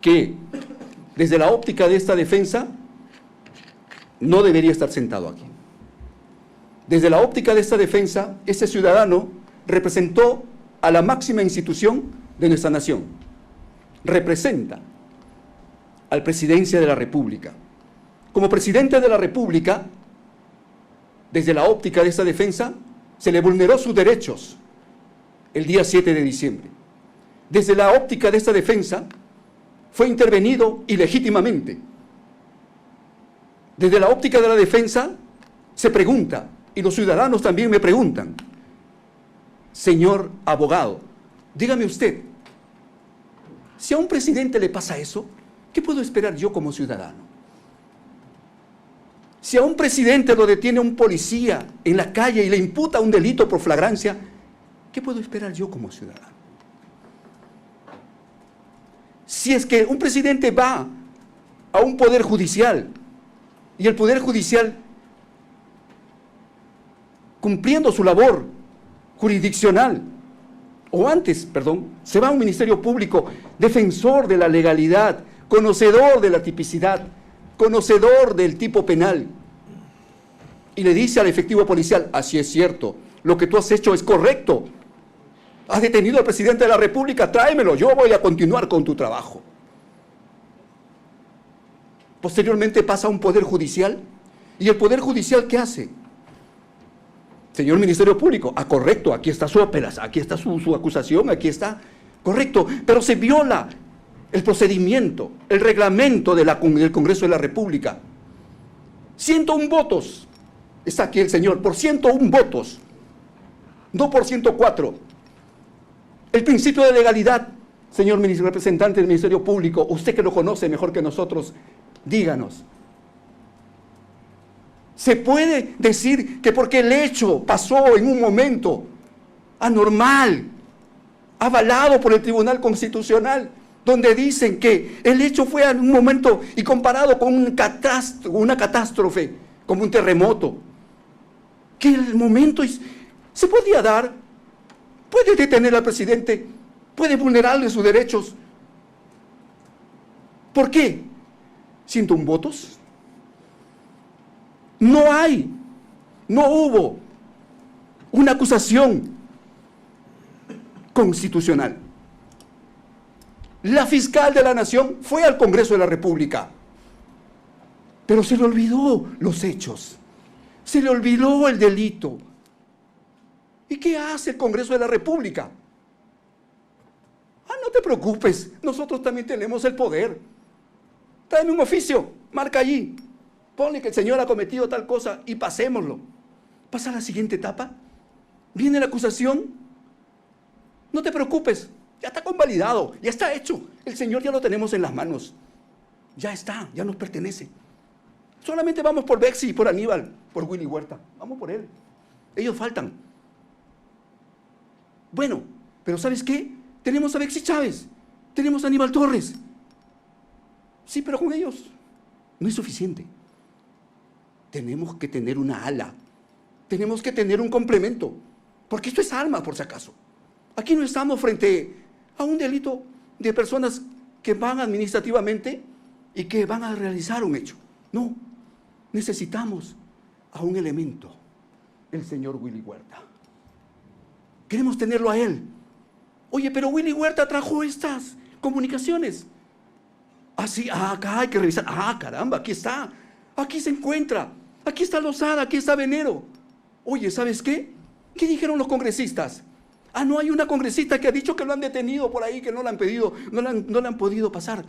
que desde la óptica de esta defensa no debería estar sentado aquí. Desde la óptica de esta defensa, ese ciudadano representó a la máxima institución de nuestra nación. Representa a la Presidencia de la República. Como Presidente de la República, desde la óptica de esta defensa, se le vulneró sus derechos el día 7 de diciembre. Desde la óptica de esta defensa, fue intervenido ilegítimamente. Desde la óptica de la defensa, se pregunta, y los ciudadanos también me preguntan, señor abogado, dígame usted, si a un presidente le pasa eso, ¿qué puedo esperar yo como ciudadano? Si a un presidente lo detiene un policía en la calle y le imputa un delito por flagrancia, ¿qué puedo esperar yo como ciudadano? Si es que un presidente va a un poder judicial y el poder judicial, cumpliendo su labor jurisdiccional, o antes, perdón, se va a un ministerio público, defensor de la legalidad, conocedor de la tipicidad, conocedor del tipo penal, y le dice al efectivo policial, así es cierto, lo que tú has hecho es correcto, has detenido al presidente de la República, tráemelo, yo voy a continuar con tu trabajo. Posteriormente pasa a un poder judicial, y el poder judicial, ¿qué hace? Señor Ministerio Público, correcto, aquí está su acusación, aquí está, correcto, pero se viola el procedimiento, el reglamento del Congreso de la República. 101 votos, está aquí el señor, por 101 votos, no por 104. El principio de legalidad, señor representante del Ministerio Público, usted que lo conoce mejor que nosotros, díganos. ¿Se puede decir que porque el hecho pasó en un momento anormal, avalado por el Tribunal Constitucional, donde dicen que el hecho fue en un momento y comparado con una catástrofe, como un terremoto, que el momento se podía dar, puede detener al presidente, puede vulnerarle sus derechos? ¿Por qué? 101 votos. No hubo una acusación constitucional. La fiscal de la Nación fue al Congreso de la República, pero se le olvidó los hechos, se le olvidó el delito. ¿Y qué hace el Congreso de la República? No te preocupes, nosotros también tenemos el poder. Tráeme un oficio, marca allí. Ponle que el señor ha cometido tal cosa y pasémoslo. Pasa a la siguiente etapa. Viene la acusación. No te preocupes, ya está convalidado, ya está hecho. El señor ya lo tenemos en las manos. Ya está, ya nos pertenece. Solamente vamos por Bexi, por Aníbal, por Willy Huerta. Vamos por él. Ellos faltan. Bueno, pero ¿sabes qué? Tenemos a Bexi Chávez, tenemos a Aníbal Torres. Sí, pero con ellos no es suficiente. Tenemos que tener una ala, tenemos que tener un complemento, porque esto es arma, por si acaso. Aquí no estamos frente a un delito de personas que van administrativamente y que van a realizar un hecho. No, necesitamos a un elemento, el señor Willy Huerta. Queremos tenerlo a él. Oye, pero Willy Huerta trajo estas comunicaciones. Sí, acá hay que revisar. Caramba, aquí está. Aquí se encuentra. Aquí está Lozada, aquí está Venero. Oye, ¿sabes qué? ¿Qué dijeron los congresistas? No hay una congresista que ha dicho que lo han detenido por ahí, que no le han pedido, no le han podido pasar.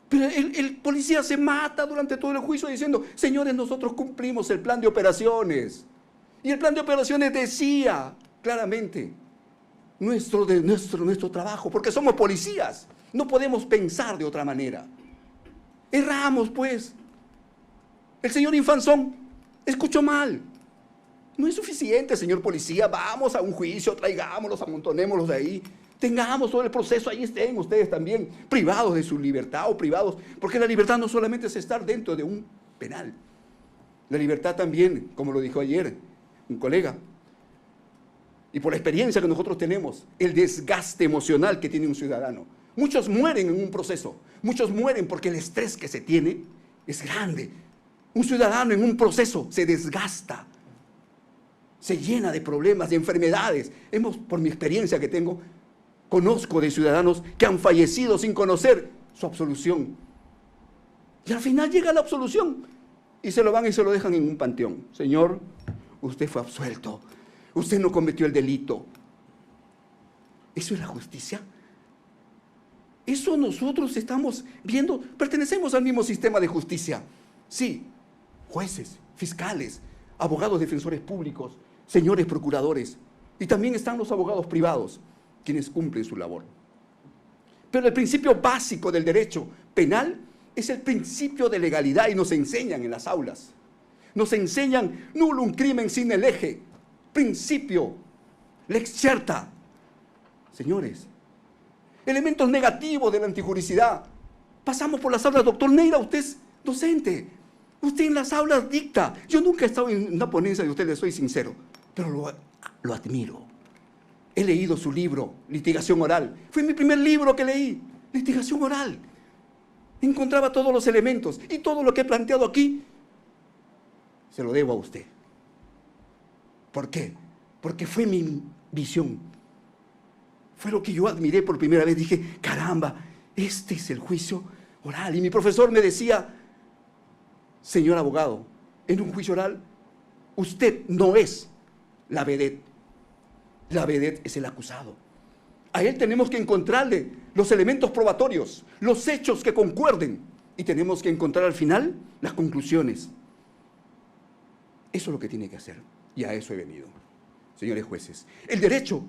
Pero el policía se mata durante todo el juicio diciendo, señores, nosotros cumplimos el plan de operaciones. Y el plan de operaciones decía claramente nuestro trabajo, porque somos policías. No podemos pensar de otra manera. Erramos, pues. El señor Infanzón escuchó mal. No es suficiente, señor policía. Vamos a un juicio, traigámoslos, amontonémoslos de ahí. Tengamos todo el proceso, ahí estén ustedes también, privados de su libertad o privados. Porque la libertad no solamente es estar dentro de un penal. La libertad también, como lo dijo ayer un colega, y por la experiencia que nosotros tenemos, el desgaste emocional que tiene un ciudadano. Muchos mueren en un proceso. Muchos mueren porque el estrés que se tiene es grande. Un ciudadano en un proceso se desgasta, se llena de problemas, de enfermedades. Por mi experiencia que tengo, conozco de ciudadanos que han fallecido sin conocer su absolución. Y al final llega la absolución y se lo van y se lo dejan en un panteón. Señor, usted fue absuelto. Usted no cometió el delito. ¿Eso es la justicia? Eso nosotros estamos viendo. Pertenecemos al mismo sistema de justicia. Sí, jueces, fiscales, abogados defensores públicos, señores procuradores. Y también están los abogados privados, quienes cumplen su labor. Pero el principio básico del derecho penal es el principio de legalidad y nos enseñan en las aulas. Nos enseñan nullum crimen sine lege, principio, lex certa. Señores, elementos negativos de la antijuricidad. Pasamos por las aulas, doctor Neira, usted es docente. Usted en las aulas dicta. Yo nunca he estado en una ponencia de usted, le soy sincero, pero lo admiro. He leído su libro, Litigación Oral. Fue mi primer libro que leí, Litigación Oral. Encontraba todos los elementos y todo lo que he planteado aquí se lo debo a usted. ¿Por qué? Porque fue mi visión. Fue lo que yo admiré por primera vez. Dije, caramba, este es el juicio oral. Y mi profesor me decía, señor abogado, en un juicio oral, usted no es la vedette. La vedette es el acusado. A él tenemos que encontrarle los elementos probatorios, los hechos que concuerden. Y tenemos que encontrar al final las conclusiones. Eso es lo que tiene que hacer. Y a eso he venido, señores jueces. El derecho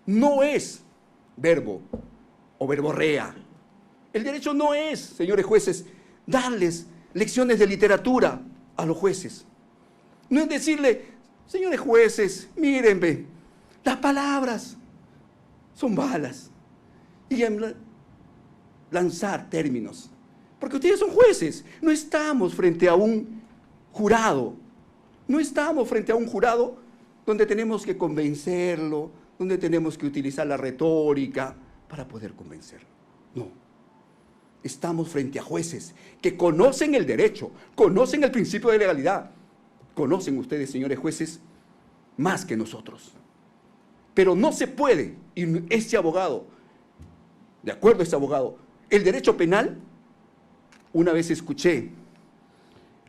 no es verbo o verborrea. El derecho no es, señores jueces, darles lecciones de literatura a los jueces. No es decirle, señores jueces, mírenme, las palabras son balas. Y lanzar términos. Porque ustedes son jueces. No estamos frente a un jurado. No estamos frente a un jurado donde tenemos que convencerlo, donde tenemos que utilizar la retórica para poder convencerlo. No. Estamos frente a jueces que conocen el derecho, conocen el principio de legalidad. Conocen ustedes, señores jueces, más que nosotros. Pero no se puede, y este abogado, de acuerdo a este abogado, el derecho penal, una vez escuché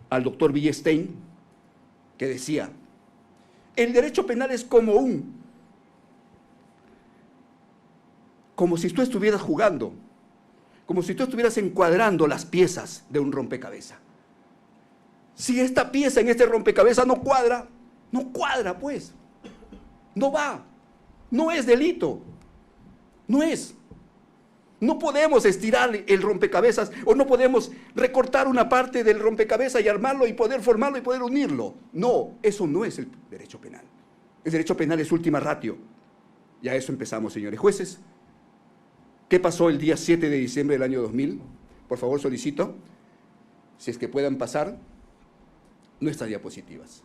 al doctor Villestein que decía, el derecho penal es como si tú estuvieras jugando, como si tú estuvieras encuadrando las piezas de un rompecabezas. Si esta pieza en este rompecabezas no cuadra pues, no va, no es delito, no es. No podemos estirar el rompecabezas o no podemos recortar una parte del rompecabezas y armarlo y poder formarlo y poder unirlo. No, eso no es el derecho penal. El derecho penal es última ratio. Y a eso empezamos, señores jueces. ¿Qué pasó el día 7 de diciembre del año 2000? Por favor, solicito, si es que puedan pasar nuestras diapositivas.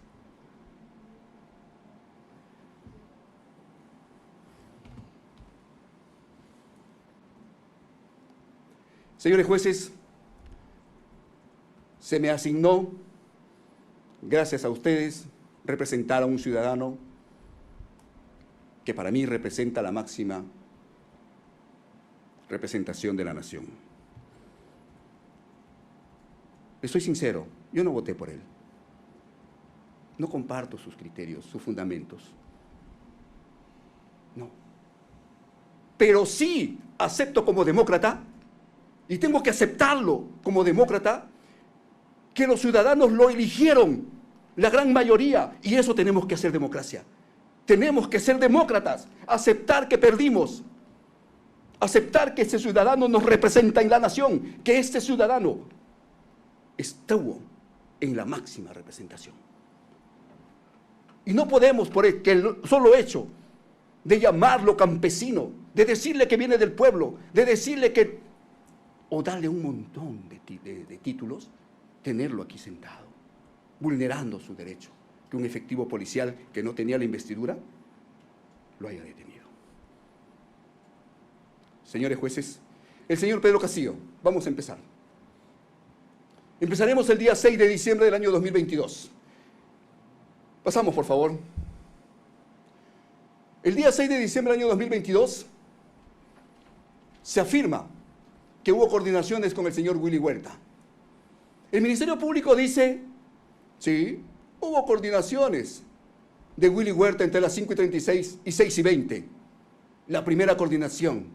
Señores jueces, se me asignó, gracias a ustedes, representar a un ciudadano que para mí representa la máxima representación de la nación. Les soy sincero, yo no voté por él. No comparto sus criterios, sus fundamentos. No. Pero sí acepto como demócrata, y tengo que aceptarlo como demócrata, que los ciudadanos lo eligieron, la gran mayoría, y eso tenemos que hacer democracia. Tenemos que ser demócratas, aceptar que perdimos, aceptar que ese ciudadano nos representa en la nación, que este ciudadano estuvo en la máxima representación. Y no podemos, por el solo hecho de llamarlo campesino, de decirle que viene del pueblo, de decirle que o darle un montón de títulos, tenerlo aquí sentado, vulnerando su derecho, que un efectivo policial que no tenía la investidura lo haya detenido. Señores jueces, el señor Pedro Castillo. Vamos a empezar. Empezaremos el día 6 de diciembre del año 2022. Pasamos, por favor. El día 6 de diciembre del año 2022 se afirma que hubo coordinaciones con el señor Willy Huerta. El Ministerio Público dice, sí, hubo coordinaciones de Willy Huerta entre las 5:36 y 6:20. La primera coordinación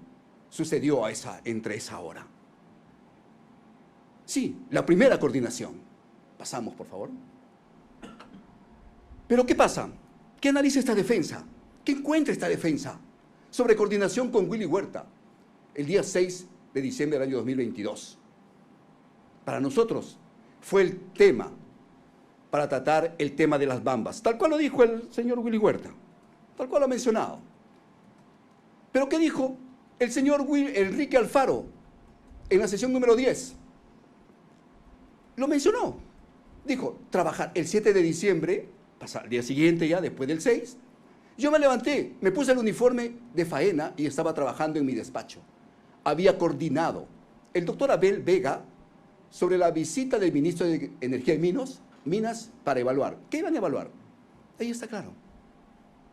sucedió entre esa hora. Sí, la primera coordinación. Pasamos, por favor. Pero ¿qué pasa? ¿Qué analiza esta defensa? ¿Qué encuentra esta defensa sobre coordinación con Willy Huerta el día 6 de diciembre del año 2022? Para nosotros fue el tema para tratar el tema de las bambas, tal cual lo dijo el señor Willy Huerta, tal cual lo ha mencionado. Pero ¿qué dijo el señor Enrique Alfaro en la sesión número 10? Lo mencionó. Dijo, trabajar el 7 de diciembre, al día siguiente ya, después del 6, yo me levanté, me puse el uniforme de faena y estaba trabajando en mi despacho. Había coordinado el doctor Abel Vega sobre la visita del ministro de Energía y Minas para evaluar. ¿Qué iban a evaluar? Ahí está claro.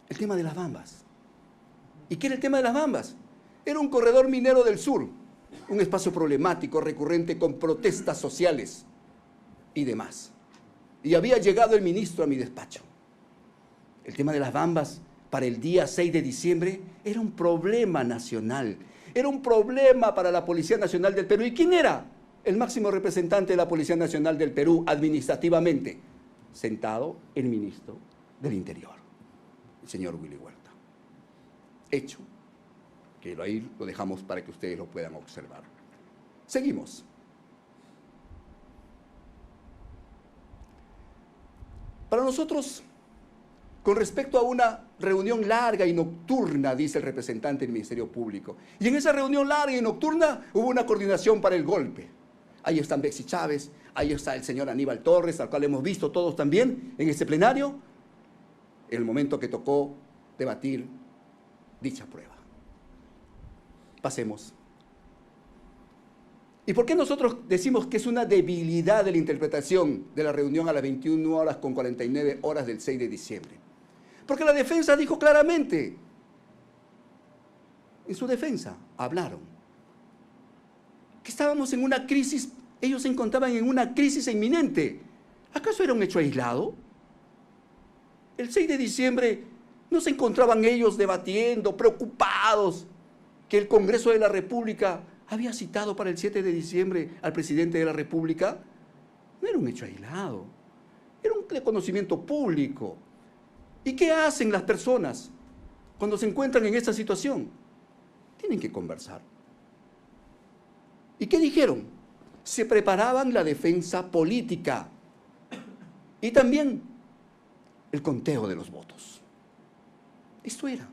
El tema de las bambas. ¿Y qué era el tema de las bambas? Era un corredor minero del sur, un espacio problemático, recurrente, con protestas sociales y demás. Y había llegado el ministro a mi despacho. El tema de las bambas para el día 6 de diciembre era un problema nacional, era un problema para la Policía Nacional del Perú. ¿Y quién era el máximo representante de la Policía Nacional del Perú administrativamente? Sentado el ministro del Interior, el señor Willy Huerta. Hecho, que ahí lo dejamos para que ustedes lo puedan observar. Seguimos. Para nosotros, con respecto a una reunión larga y nocturna, dice el representante del Ministerio Público, y en esa reunión larga y nocturna hubo una coordinación para el golpe. Ahí están Betsy Chávez, ahí está el señor Aníbal Torres, al cual hemos visto todos también en este plenario, en el momento que tocó debatir dicha prueba. Pasemos. ¿Y por qué nosotros decimos que es una debilidad de la interpretación de la reunión a las 21:49 del 6 de diciembre? Porque la defensa dijo claramente, en su defensa hablaron, que estábamos en una crisis, ellos se encontraban en una crisis inminente. ¿Acaso era un hecho aislado? El 6 de diciembre no se encontraban ellos debatiendo, preocupados, que el Congreso de la República había citado para el 7 de diciembre al presidente de la República. No era un hecho aislado, era un conocimiento público. ¿Y qué hacen las personas cuando se encuentran en esta situación? Tienen que conversar. ¿Y qué dijeron? Se preparaban la defensa política y también el conteo de los votos. Esto era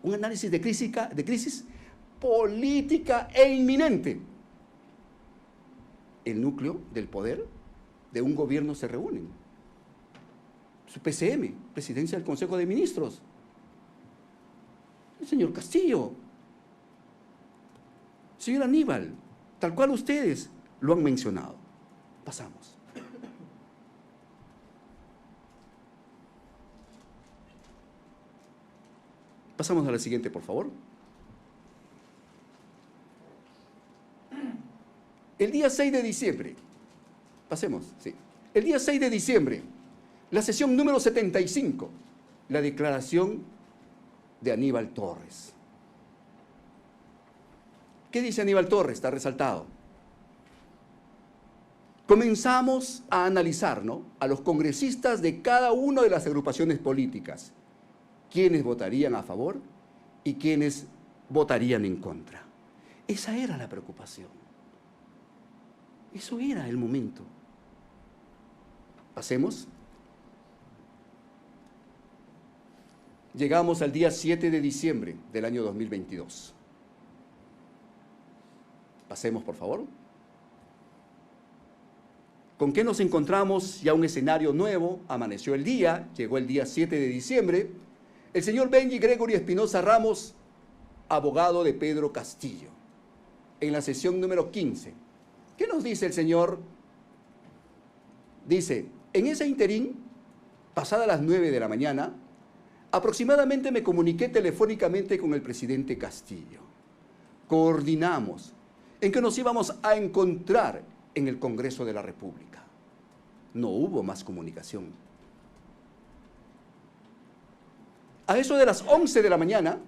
un análisis de crisis política e inminente. El núcleo del poder de un gobierno se reúnen. Su PCM, Presidencia del Consejo de Ministros. El señor Castillo. Señor Aníbal, tal cual ustedes lo han mencionado. Pasamos. Pasamos a la siguiente, por favor. El día 6 de diciembre, pasemos, sí. El día 6 de diciembre, la sesión número 75, la declaración de Aníbal Torres. ¿Qué dice Aníbal Torres? Está resaltado. Comenzamos a analizar, ¿no?, a los congresistas de cada una de las agrupaciones políticas, quiénes votarían a favor y quiénes votarían en contra. Esa era la preocupación. Eso era el momento. Pasemos. Llegamos al día 7 de diciembre del año 2022. Pasemos, por favor. ¿Con qué nos encontramos? Ya un escenario nuevo, amaneció el día, llegó el día 7 de diciembre. El señor Benji Gregory Espinosa Ramos abogado de Pedro Castillo, en la sesión número 15. ¿Qué nos dice el señor? Dice, en ese interín, pasada las 9 de la mañana, aproximadamente me comuniqué telefónicamente con el presidente Castillo. Coordinamos en que nos íbamos a encontrar en el Congreso de la República. No hubo más comunicación. A eso de las 11 de la mañana,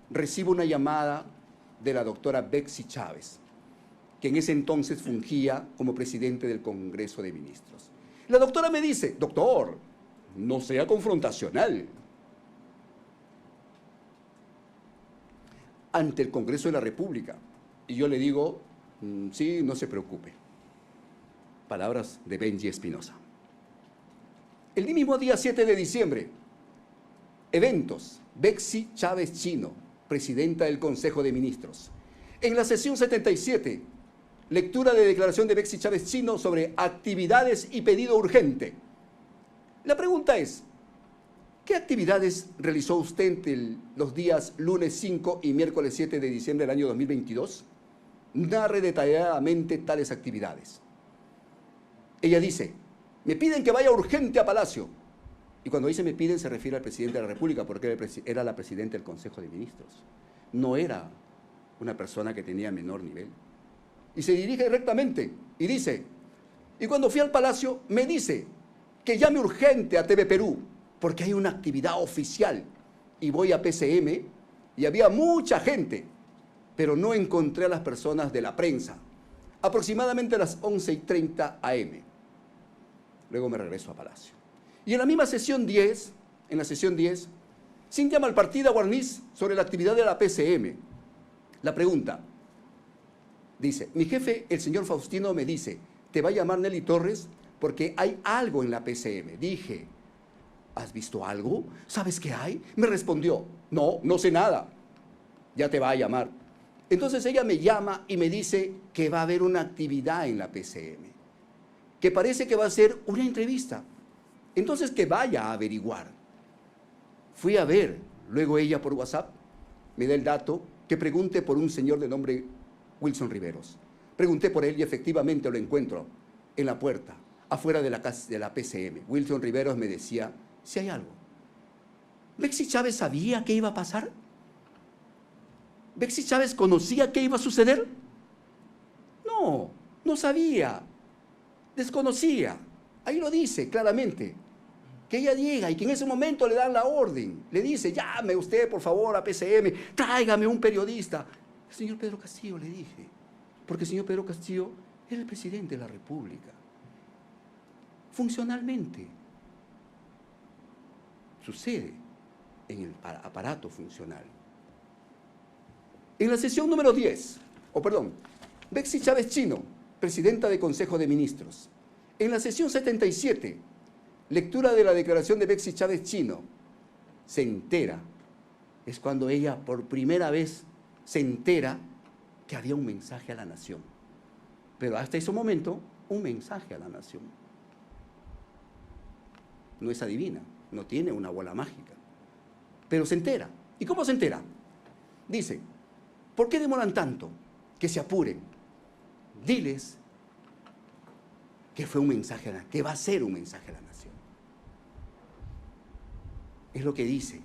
recibo una llamada de la doctora Betsy Chávez, que en ese entonces fungía como presidente del Congreso de Ministros. La doctora me dice, doctor, no sea confrontacional. Ante el Congreso de la República. Y yo le digo, sí, no se preocupe. Palabras de Benji Espinosa. El mismo día 7 de diciembre, eventos, Betsy Chávez Chino, presidenta del Consejo de Ministros. En la sesión 77, lectura de declaración de Betsy Chávez Chino sobre actividades y pedido urgente. La pregunta es, ¿qué actividades realizó usted los días lunes 5 y miércoles 7 de diciembre del año 2022? Narre detalladamente tales actividades. Ella dice, me piden que vaya urgente a Palacio. Y cuando dice me piden se refiere al presidente de la República, porque era la presidenta del Consejo de Ministros. No era una persona que tenía menor nivel. Y se dirige directamente y dice, y cuando fui al Palacio me dice que llame urgente a TV Perú, porque hay una actividad oficial. Y voy a PCM y había mucha gente, pero no encontré a las personas de la prensa. Aproximadamente a las 11:30 am. Luego me regreso a Palacio. Y en la misma sesión 10, en la sesión 10, Cintia Malpartida Guarniz sobre la actividad de la PCM. La pregunta, dice, mi jefe, el señor Faustino, me dice, te va a llamar Nelly Torres porque hay algo en la PCM. Dije, ¿has visto algo? ¿Sabes qué hay? Me respondió, no, no sé nada. Ya te va a llamar. Entonces ella me llama y me dice que va a haber una actividad en la PCM, que parece que va a ser una entrevista. Entonces que vaya a averiguar. Fui a ver, luego ella por WhatsApp me da el dato, que pregunte por un señor de nombre Wilson Riveros. Pregunté por él y efectivamente lo encuentro en la puerta, afuera de la casa de la PCM. Wilson Riveros me decía, si hay algo. ¿Betsy Chávez sabía qué iba a pasar? ¿Betsy Chávez conocía qué iba a suceder? No, no sabía. Desconocía. Ahí lo dice claramente. Que ella llega y que en ese momento le dan la orden. Le dice, llame usted por favor a PCM, tráigame un periodista. El señor Pedro Castillo le dije, porque el señor Pedro Castillo era el presidente de la República. Funcionalmente. Sucede en el aparato funcional. En la sesión número 10, Betsy Chávez Chino, presidenta del Consejo de Ministros. En la sesión 77, lectura de la declaración de Betsy Chávez Chino, se entera, es cuando ella por primera vez se entera que había un mensaje a la nación. Pero hasta ese momento, un mensaje a la nación. No es adivina, no tiene una bola mágica, pero se entera. ¿Y cómo se entera? Dice, ¿por qué demoran tanto? Que se apuren. Diles que fue un mensaje, que va a ser un mensaje a la nación. Es lo que dice.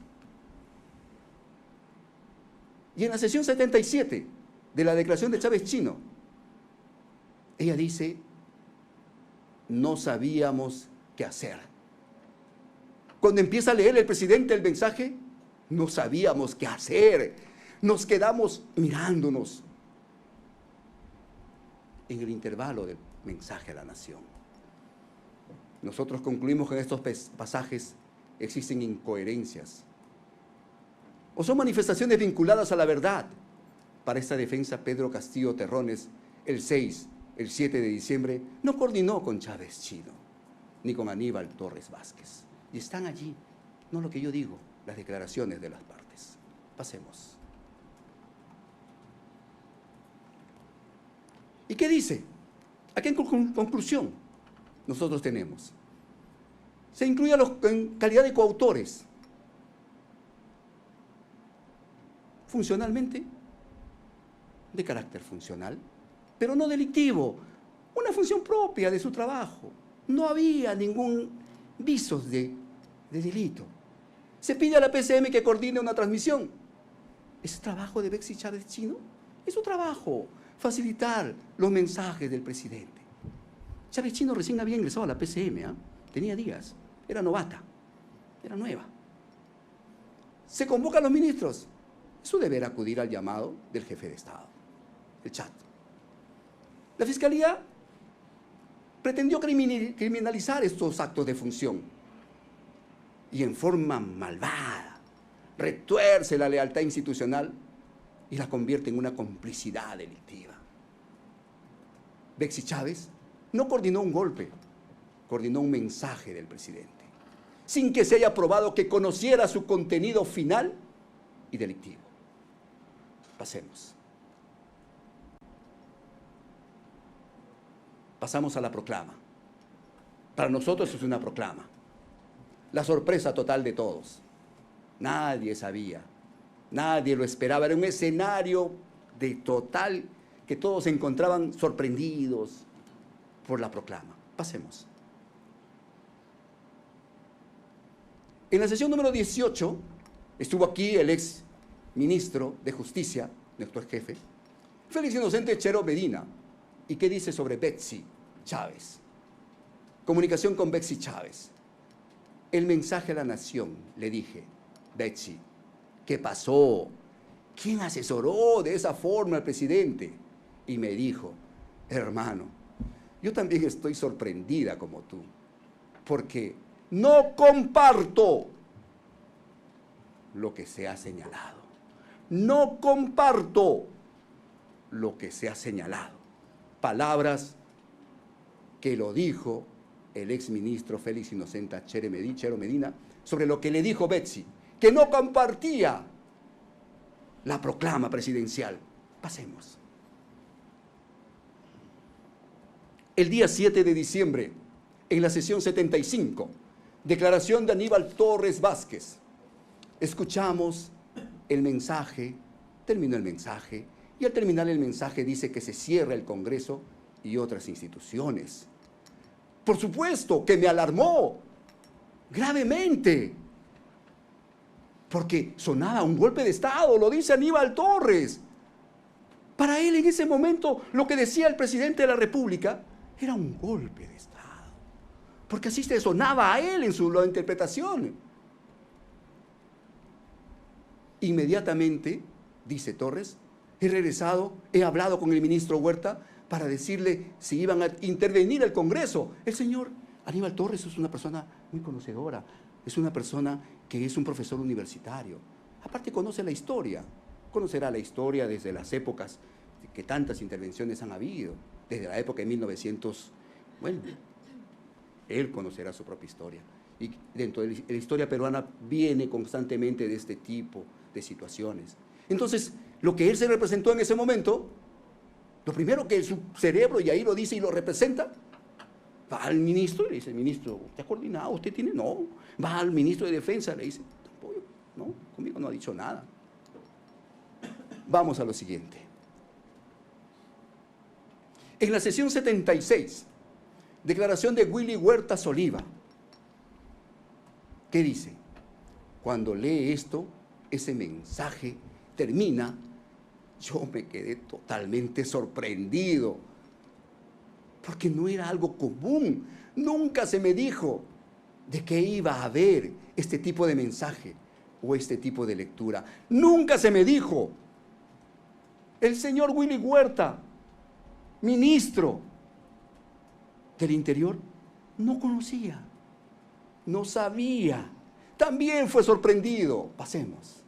Y en la sesión 77 de la declaración de Chávez Chino, ella dice, no sabíamos qué hacer. Cuando empieza a leer el presidente el mensaje, no sabíamos qué hacer. Nos quedamos mirándonos en el intervalo del mensaje a la nación. Nosotros concluimos que en estos pasajes existen incoherencias o son manifestaciones vinculadas a la verdad. Para esta defensa, Pedro Castillo Terrones, el 6, el 7 de diciembre, no coordinó con Chávez Chino, ni con Aníbal Torres Vázquez. Y están allí, no lo que yo digo, las declaraciones de las partes. Pasemos. ¿Y qué dice? Aquí en conclusión, nosotros tenemos. Se incluye en calidad de coautores. funcionalmente, de carácter funcional, pero no delictivo, una función propia de su trabajo. No había ningún visos de delito. Se pide a la PCM que coordine una transmisión. ¿Es trabajo de Betsy Chávez Chino? Es su trabajo, facilitar los mensajes del presidente. Chávez Chino recién había ingresado a la PCM, tenía días, era novata, era nueva. Se convocan los ministros. Es su deber acudir al llamado del jefe de Estado, el chat. La Fiscalía pretendió criminalizar estos actos de función y en forma malvada retuerce la lealtad institucional y la convierte en una complicidad delictiva. Betsy Chávez no coordinó un golpe, coordinó un mensaje del presidente, sin que se haya probado que conociera su contenido final y delictivo. Pasemos. Pasamos a la proclama. Para nosotros es una proclama. La sorpresa total de todos. Nadie sabía, nadie lo esperaba. Era un escenario de total que todos se encontraban sorprendidos por la proclama. Pasemos. En la sesión número 18 estuvo aquí el ex ministro de Justicia, nuestro ex jefe, Félix Inocente Chero Medina. ¿Y qué dice sobre Betsy Chávez? Comunicación con Betsy Chávez. El mensaje a la nación, le dije, Betsy, ¿qué pasó? ¿Quién asesoró de esa forma al presidente? Y me dijo, hermano, yo también estoy sorprendida como tú, porque no comparto lo que se ha señalado. No comparto lo que se ha señalado. Palabras que lo dijo el exministro Félix Inocente Chero Medina sobre lo que le dijo Betsy, que no compartía la proclama presidencial. Pasemos. El día 7 de diciembre, en la sesión 75, declaración de Aníbal Torres Vázquez, escuchamos el mensaje, terminó el mensaje, y al terminar el mensaje dice que se cierra el Congreso y otras instituciones. Por supuesto que me alarmó gravemente, porque sonaba un golpe de Estado, lo dice Aníbal Torres. Para él en ese momento lo que decía el presidente de la República era un golpe de Estado, porque así se sonaba a él en su interpretación. Inmediatamente, dice Torres, he regresado, he hablado con el ministro Huerta para decirle si iban a intervenir el Congreso. El señor Aníbal Torres es una persona muy conocedora, es una persona que es un profesor universitario. Aparte conoce la historia, conocerá la historia desde las épocas que tantas intervenciones han habido, desde la época de 1900, bueno, él conocerá su propia historia. Y dentro de la historia peruana viene constantemente de este tipo de situaciones. Entonces, lo que él se representó en ese momento, lo primero que su cerebro, y ahí lo dice y lo representa, va al ministro y le dice, ministro, ¿usted ha coordinado? ¿Usted tiene? No. Va al ministro de Defensa, le dice, no, conmigo no ha dicho nada. Vamos a lo siguiente. En la sesión 76, declaración de Willy Huertas Oliva, ¿qué dice? Cuando lee esto, ese mensaje termina, yo me quedé totalmente sorprendido, porque no era algo común. Nunca se me dijo de que iba a haber este tipo de mensaje o este tipo de lectura. Nunca se me dijo. El señor Willy Huerta, ministro del Interior, no conocía, no sabía. También fue sorprendido. Pasemos.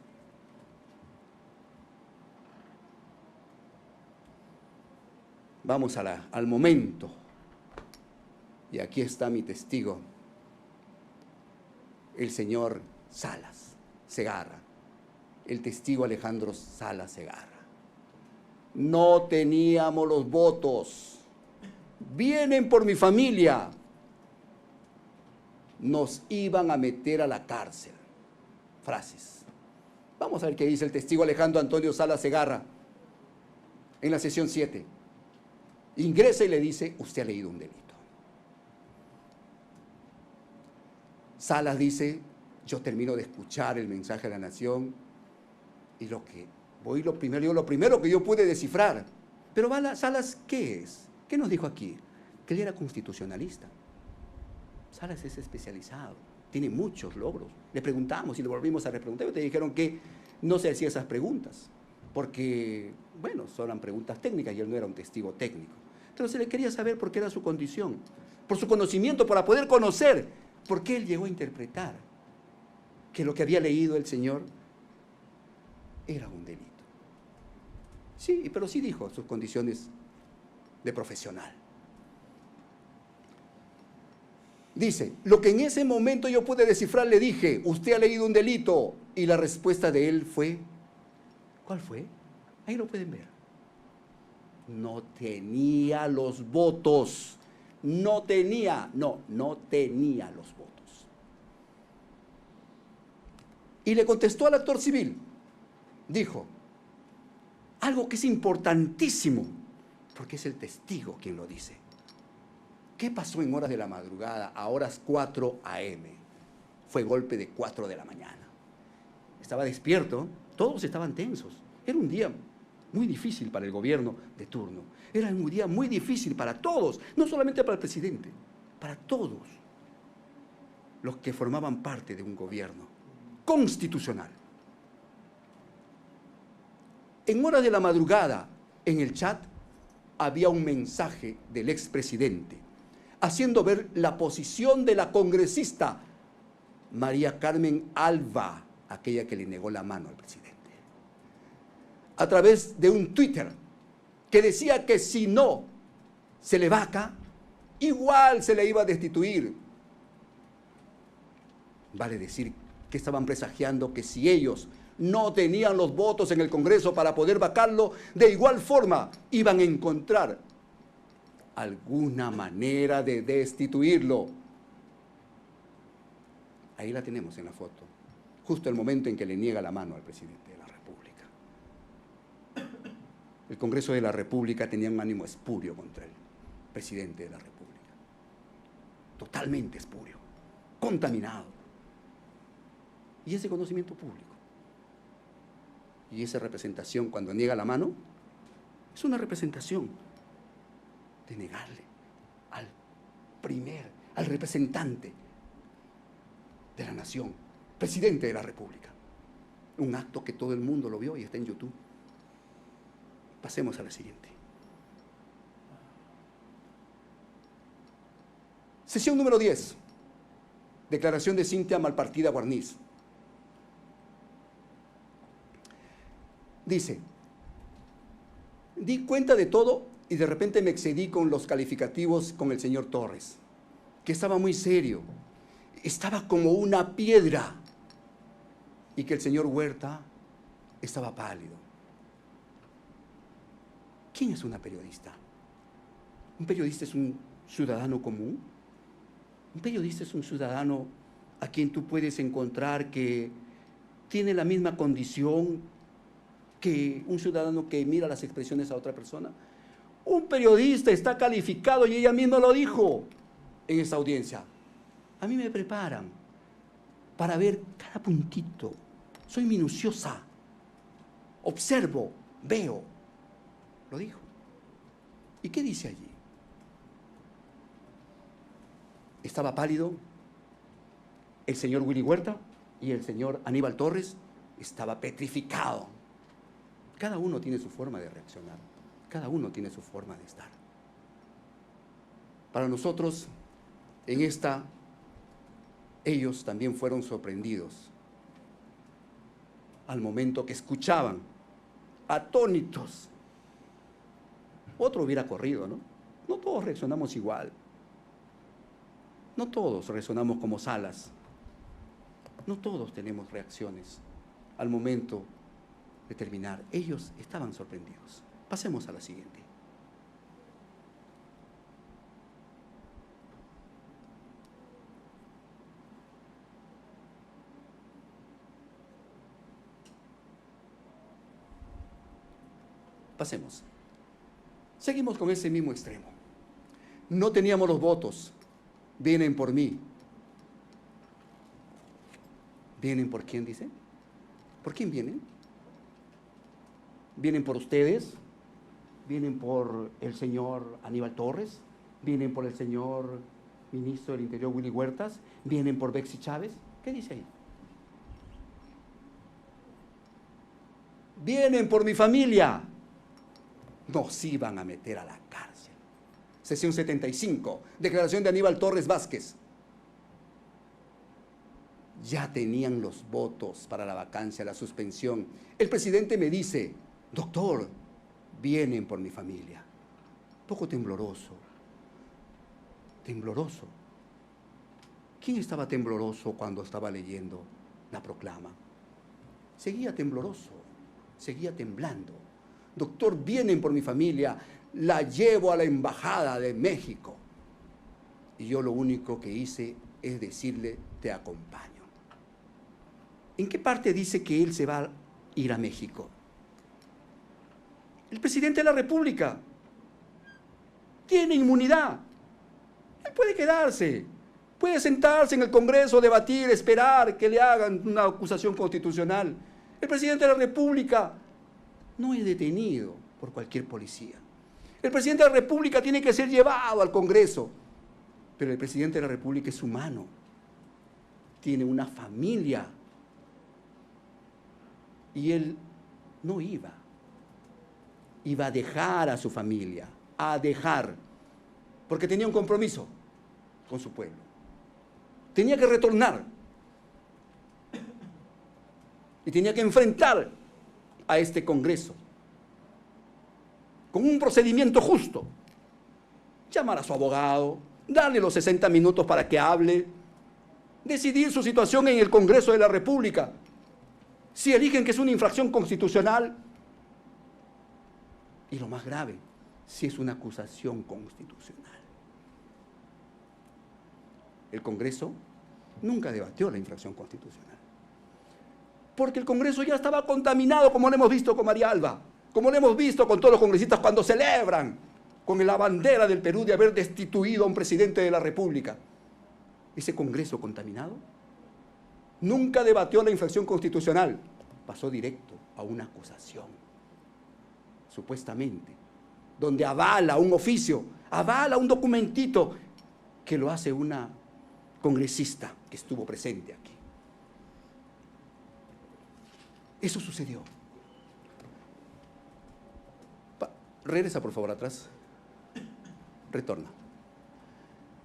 Vamos al momento. Y aquí está mi testigo, el señor Salas Segarra, el testigo Alejandro Salas Segarra. No teníamos los votos. Vienen por mi familia. Nos iban a meter a la cárcel. Frases. Vamos a ver qué dice el testigo Alejandro Antonio Salas Segarra en la sesión 7. Ingresa y le dice, usted ha leído un delito. Salas dice, yo termino de escuchar el mensaje de la nación y lo primero que yo pude descifrar. Pero Salas, ¿qué es? ¿Qué nos dijo aquí? Que él era constitucionalista. Salas es especializado, tiene muchos logros. Le preguntamos y le volvimos a repreguntar y te dijeron que no se hacía esas preguntas, porque, bueno, eran preguntas técnicas y él no era un testigo técnico. Entonces se le quería saber por qué era su condición, por su conocimiento, para poder conocer por qué él llegó a interpretar que lo que había leído el Señor era un delito. Sí, pero sí dijo sus condiciones de profesional. Dice, lo que en ese momento yo pude descifrar, le dije, usted ha leído un delito. Y la respuesta de él fue, ¿cuál fue? Ahí lo pueden ver. No tenía los votos. No tenía los votos. Y le contestó al actor civil. Dijo, algo que es importantísimo, porque es el testigo quien lo dice. ¿Qué pasó en horas de la madrugada, a horas 4 a.m.? Fue golpe de 4 de la mañana. Estaba despierto, todos estaban tensos. Era un día muy difícil para el gobierno de turno. Era un día muy difícil para todos, no solamente para el presidente, para todos los que formaban parte de un gobierno constitucional. En horas de la madrugada, en el chat, había un mensaje del expresidente haciendo ver la posición de la congresista María Carmen Alba, aquella que le negó la mano al presidente, a través de un Twitter que decía que si no se le vaca, igual se le iba a destituir. Vale decir que estaban presagiando que si ellos no tenían los votos en el Congreso para poder vacarlo, de igual forma iban a encontrar alguna manera de destituirlo. Ahí la tenemos en la foto, justo el momento en que le niega la mano al presidente de la República. El Congreso de la República tenía un ánimo espurio contra el presidente de la República. Totalmente espurio, contaminado. Y ese conocimiento público y esa representación cuando niega la mano es una representación de negarle al representante de la nación, presidente de la República. Un acto que todo el mundo lo vio y está en YouTube. Pasemos a la siguiente. Sesión número 10. Declaración de Cintia Malpartida Guarniz. Dice, di cuenta de todo y de repente me excedí con los calificativos con el señor Torres, que estaba muy serio, estaba como una piedra, y que el señor Huerta estaba pálido. ¿Quién es una periodista? ¿Un periodista es un ciudadano común? Un periodista es un ciudadano a quien tú puedes encontrar que tiene la misma condición que un ciudadano que mira las expresiones a otra persona. Un periodista está calificado y ella misma lo dijo en esta audiencia. A mí me preparan para ver cada puntito. Soy minuciosa. Observo, veo. Lo dijo. ¿Y qué dice allí? Estaba pálido el señor Willy Huerta y el señor Aníbal Torres estaba petrificado. Cada uno tiene su forma de reaccionar, cada uno tiene su forma de estar. Para nosotros, en esta, ellos también fueron sorprendidos al momento que escuchaban, atónitos. Otro hubiera corrido, ¿no? No todos reaccionamos igual. No todos reaccionamos como Salas. No todos tenemos reacciones al momento de terminar. Ellos estaban sorprendidos. Pasemos a la siguiente. Pasemos. Seguimos con ese mismo extremo. No teníamos los votos. Vienen por mí. ¿Vienen por quién, dice? ¿Por quién vienen? ¿Vienen por ustedes? ¿Vienen por el señor Aníbal Torres? ¿Vienen por el señor ministro del Interior, Willy Huertas? ¿Vienen por Bexy Chávez? ¿Qué dice ahí? Vienen por mi familia. Nos iban a meter a la cárcel. Sesión 75, declaración de Aníbal Torres Vázquez. Ya tenían los votos para la vacancia, la suspensión. El presidente me dice, doctor, vienen por mi familia. Poco tembloroso. Tembloroso. ¿Quién estaba tembloroso cuando estaba leyendo la proclama? Seguía tembloroso, seguía temblando. Doctor, vienen por mi familia, la llevo a la embajada de México. Y yo lo único que hice es decirle, te acompaño. ¿En qué parte dice que él se va a ir a México? El presidente de la República tiene inmunidad. Él puede quedarse, puede sentarse en el Congreso, debatir, esperar que le hagan una acusación constitucional. El presidente de la República no es detenido por cualquier policía. El presidente de la República tiene que ser llevado al Congreso, pero el presidente de la República es humano, tiene una familia y él no iba a dejar a su familia, porque tenía un compromiso con su pueblo. Tenía que retornar y tenía que enfrentar a este Congreso con un procedimiento justo. Llamar a su abogado, darle los 60 minutos para que hable, decidir su situación en el Congreso de la República. Si eligen que es una infracción constitucional, y lo más grave, si es una acusación constitucional. El Congreso nunca debatió la infracción constitucional, porque el Congreso ya estaba contaminado, como lo hemos visto con María Alba, como lo hemos visto con todos los congresistas cuando celebran con la bandera del Perú de haber destituido a un presidente de la República. Ese Congreso contaminado nunca debatió la infracción constitucional, pasó directo a una acusación, supuestamente, donde avala un oficio, avala un documentito que lo hace una congresista que estuvo presente aquí. Eso sucedió. Regresa por favor atrás. Retorna.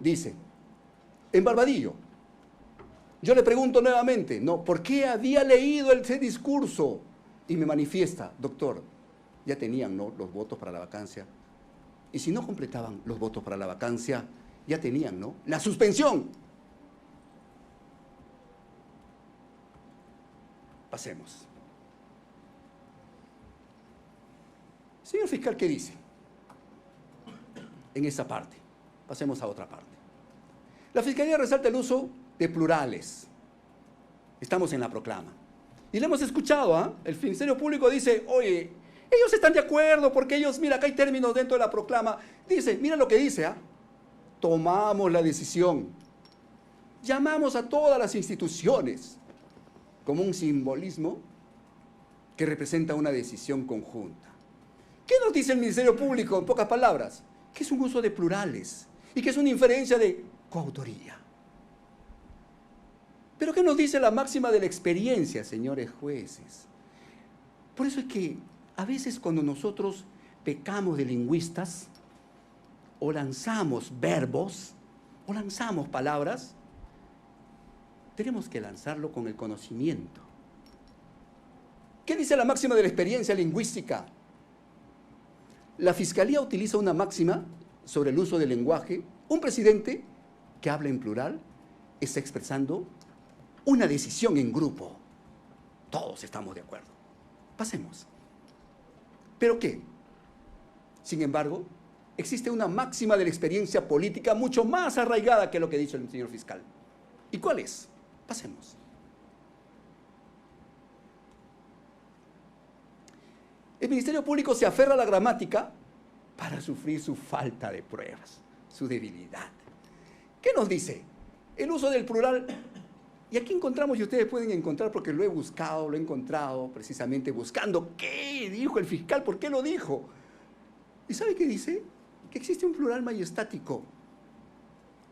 Dice, en Barbadillo, yo le pregunto nuevamente, no, ¿por qué había leído ese discurso? Y me manifiesta, doctor, ya tenían, ¿no?, los votos para la vacancia. Y si no completaban los votos para la vacancia, ya tenían, ¿no?, la suspensión. Pasemos. Señor fiscal, ¿qué dice? En esa parte. Pasemos a otra parte. La Fiscalía resalta el uso de plurales. Estamos en la proclama. Y le hemos escuchado, ¿ah? El Ministerio Público dice, oye, ellos están de acuerdo porque ellos, mira, acá hay términos dentro de la proclama. Dice, mira lo que dice, ¿ah? Tomamos la decisión. Llamamos a todas las instituciones como un simbolismo que representa una decisión conjunta. ¿Qué nos dice el Ministerio Público, en pocas palabras? Que es un uso de plurales y que es una inferencia de coautoría. Pero ¿qué nos dice la máxima de la experiencia, señores jueces? Por eso es que a veces cuando nosotros pecamos de lingüistas, o lanzamos verbos, o lanzamos palabras, tenemos que lanzarlo con el conocimiento. ¿Qué dice la máxima de la experiencia lingüística? La Fiscalía utiliza una máxima sobre el uso del lenguaje. Un presidente que habla en plural está expresando una decisión en grupo. Todos estamos de acuerdo. Pasemos. ¿Pero qué? Sin embargo, existe una máxima de la experiencia política mucho más arraigada que lo que ha dicho el señor fiscal. ¿Y cuál es? Pasemos. El Ministerio Público se aferra a la gramática para sufrir su falta de pruebas, su debilidad. ¿Qué nos dice? El uso del plural. Y aquí encontramos, y ustedes pueden encontrar, porque lo he buscado, lo he encontrado, precisamente buscando qué dijo el fiscal, por qué lo dijo. ¿Y sabe qué dice? Que existe un plural majestático,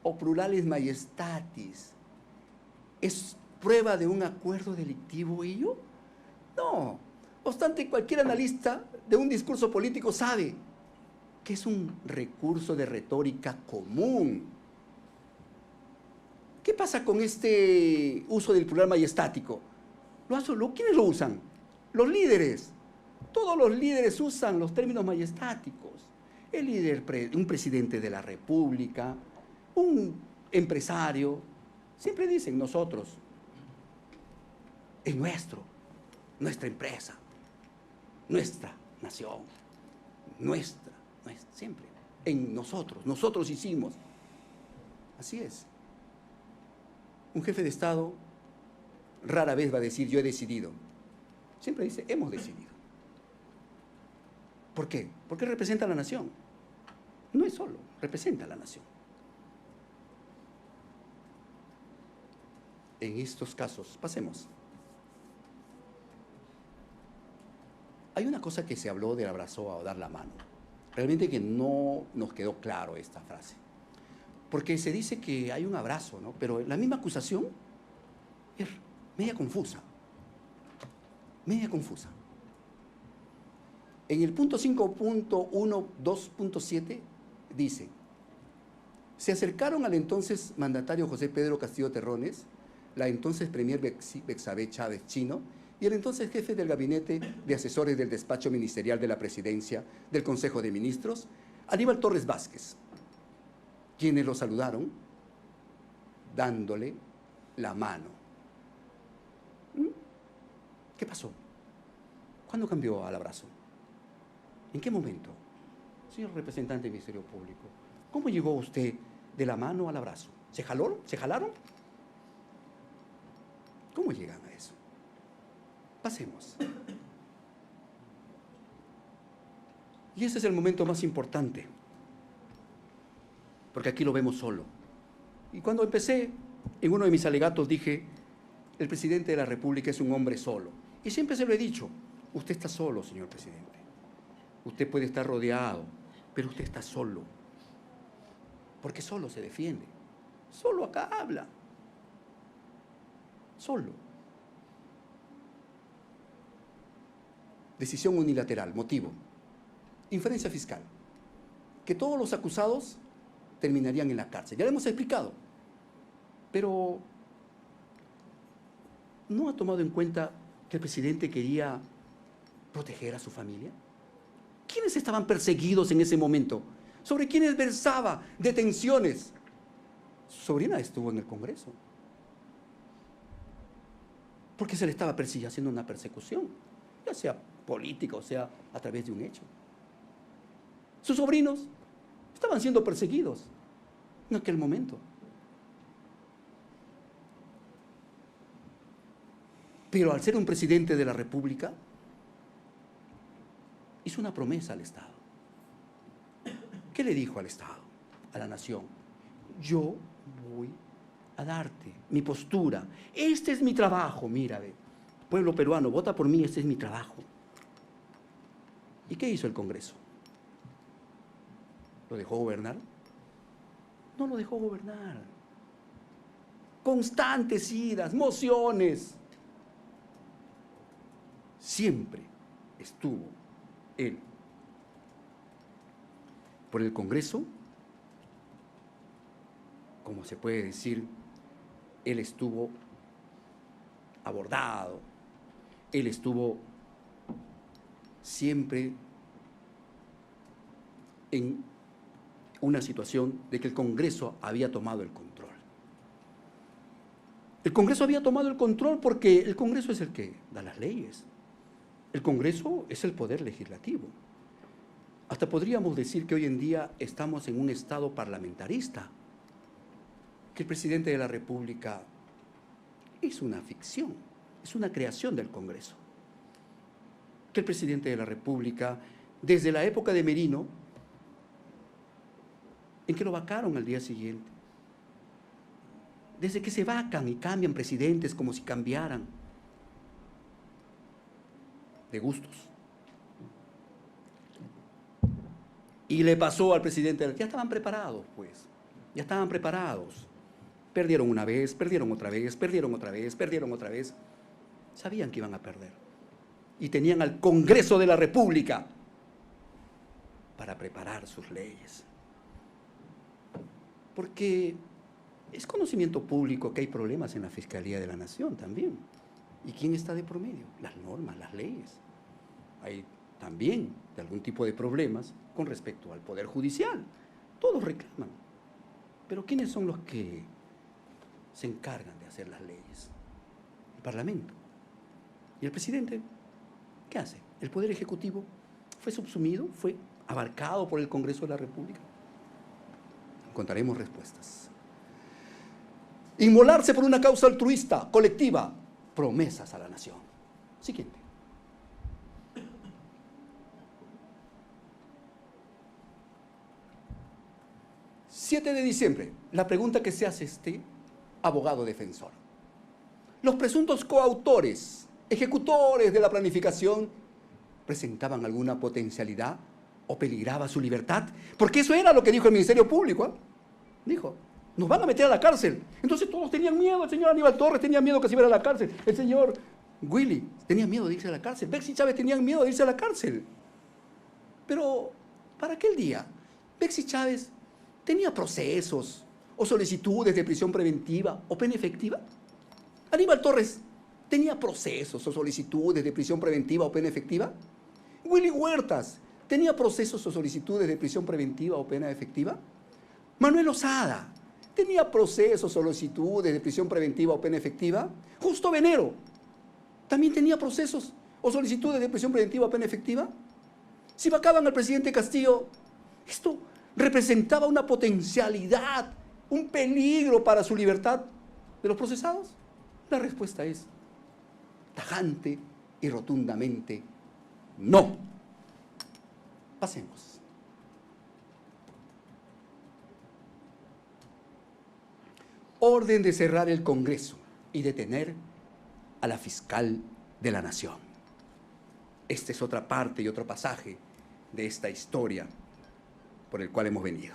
o pluralis majestatis. ¿Es prueba de un acuerdo delictivo ello? No. Obstante, cualquier analista de un discurso político sabe que es un recurso de retórica común. ¿Qué pasa con este uso del plural majestático? ¿Quiénes lo usan? Los líderes. Todos los líderes usan los términos majestáticos. El líder, un presidente de la República, un empresario, siempre dicen nosotros. Es nuestra empresa, nuestra nación, nuestra, siempre. En nosotros hicimos. Así es. Un jefe de Estado rara vez va a decir yo he decidido. Siempre dice hemos decidido. ¿Por qué? Porque representa a la nación. No es solo, representa a la nación. En estos casos, pasemos. Hay una cosa que se habló del abrazo o dar la mano. Realmente que no nos quedó claro esta frase. Porque se dice que hay un abrazo, ¿no? Pero la misma acusación es media confusa. Media confusa. En el punto 5.1.2.7 dice: se acercaron al entonces mandatario José Pedro Castillo Terrones, la entonces premier Bexabe Chávez Chino y el entonces jefe del gabinete de asesores del despacho ministerial de la presidencia del Consejo de Ministros, Aníbal Torres Vázquez, quienes lo saludaron dándole la mano. ¿Qué pasó? ¿Cuándo cambió al abrazo? ¿En qué momento? Señor representante del Ministerio Público, ¿cómo llegó usted de la mano al abrazo? ¿Se jaló? ¿Se jalaron? ¿Cómo llegan a eso? Pasemos. Y ese es el momento más importante, porque aquí lo vemos solo. Y cuando empecé, en uno de mis alegatos dije, el presidente de la República es un hombre solo. Y siempre se lo he dicho, usted está solo, señor presidente. Usted puede estar rodeado, pero usted está solo. Porque solo se defiende. Solo acá habla. Solo. Decisión unilateral, motivo. Inferencia fiscal. Que todos los acusados terminarían en la cárcel. Ya lo hemos explicado. Pero ¿no ha tomado en cuenta que el presidente quería proteger a su familia? ¿Quiénes estaban perseguidos en ese momento? ¿Sobre quiénes versaba detenciones? Su sobrina estuvo en el Congreso. Porque se le estaba haciendo una persecución, ya sea política o sea a través de un hecho. Sus sobrinos estaban siendo perseguidos en aquel momento. Pero al ser un presidente de la República, hizo una promesa al Estado. ¿Qué le dijo al Estado, a la nación? Yo voy a darte mi postura. Este es mi trabajo, mira, pueblo peruano, vota por mí, este es mi trabajo. ¿Y qué hizo el Congreso? ¿Lo dejó gobernar? No lo dejó gobernar. Constantes idas, mociones. Siempre estuvo él por el Congreso, como se puede decir, él estuvo abordado, él estuvo siempre en una situación de que el Congreso había tomado el control. El Congreso había tomado el control porque el Congreso es el que da las leyes. El Congreso es el poder legislativo. Hasta podríamos decir que hoy en día estamos en un estado parlamentarista, que el presidente de la República es una ficción, es una creación del Congreso. que el presidente de la República, desde la época de Merino, en que lo vacaron al día siguiente, desde que se vacan y cambian presidentes como si cambiaran de gustos. Y le pasó al presidente, ya estaban preparados, pues, ya estaban preparados. Perdieron una vez, perdieron otra vez, perdieron otra vez, perdieron otra vez. Sabían que iban a perder. Y tenían al Congreso de la República para preparar sus leyes. Porque es conocimiento público que hay problemas en la Fiscalía de la Nación también. ¿Y quién está de por medio? Las normas, las leyes. Hay también de algún tipo de problemas con respecto al Poder Judicial. Todos reclaman. Pero ¿quiénes son los que se encargan de hacer las leyes? El Parlamento. ¿Y el presidente? ¿Qué hace? ¿El Poder Ejecutivo fue subsumido? ¿Fue abarcado por el Congreso de la República? Encontraremos respuestas. Inmolarse por una causa altruista, colectiva, promesas a la nación. Siguiente. ...7 de diciembre, la pregunta que se hace este abogado defensor. Los presuntos coautores, ejecutores de la planificación, ¿presentaban alguna potencialidad o peligraba su libertad? Porque eso era lo que dijo el Ministerio Público. ¿Eh? Dijo, nos van a meter a la cárcel. Entonces todos tenían miedo, el señor Aníbal Torres tenía miedo que se iba a la cárcel, el señor Willy tenía miedo de irse a la cárcel, Bexy Chávez tenían miedo de irse a la cárcel. Pero, para aquel día, Bexy Chávez tenía procesos o solicitudes de prisión preventiva o pena efectiva. Aníbal Torres tenía procesos o solicitudes de prisión preventiva o pena efectiva. Willy Huertas tenía procesos o solicitudes de prisión preventiva o pena efectiva. Manuel Osada tenía procesos o solicitudes de prisión preventiva o pena efectiva. Justo Venero también tenía procesos o solicitudes de prisión preventiva o pena efectiva. Si vacaban al presidente Castillo, esto representaba una potencialidad, un peligro para su libertad de los procesados. La respuesta es tajante y rotundamente no. Pasemos. Orden de cerrar el Congreso y detener a la fiscal de la Nación. Esta es otra parte y otro pasaje de esta historia por el cual hemos venido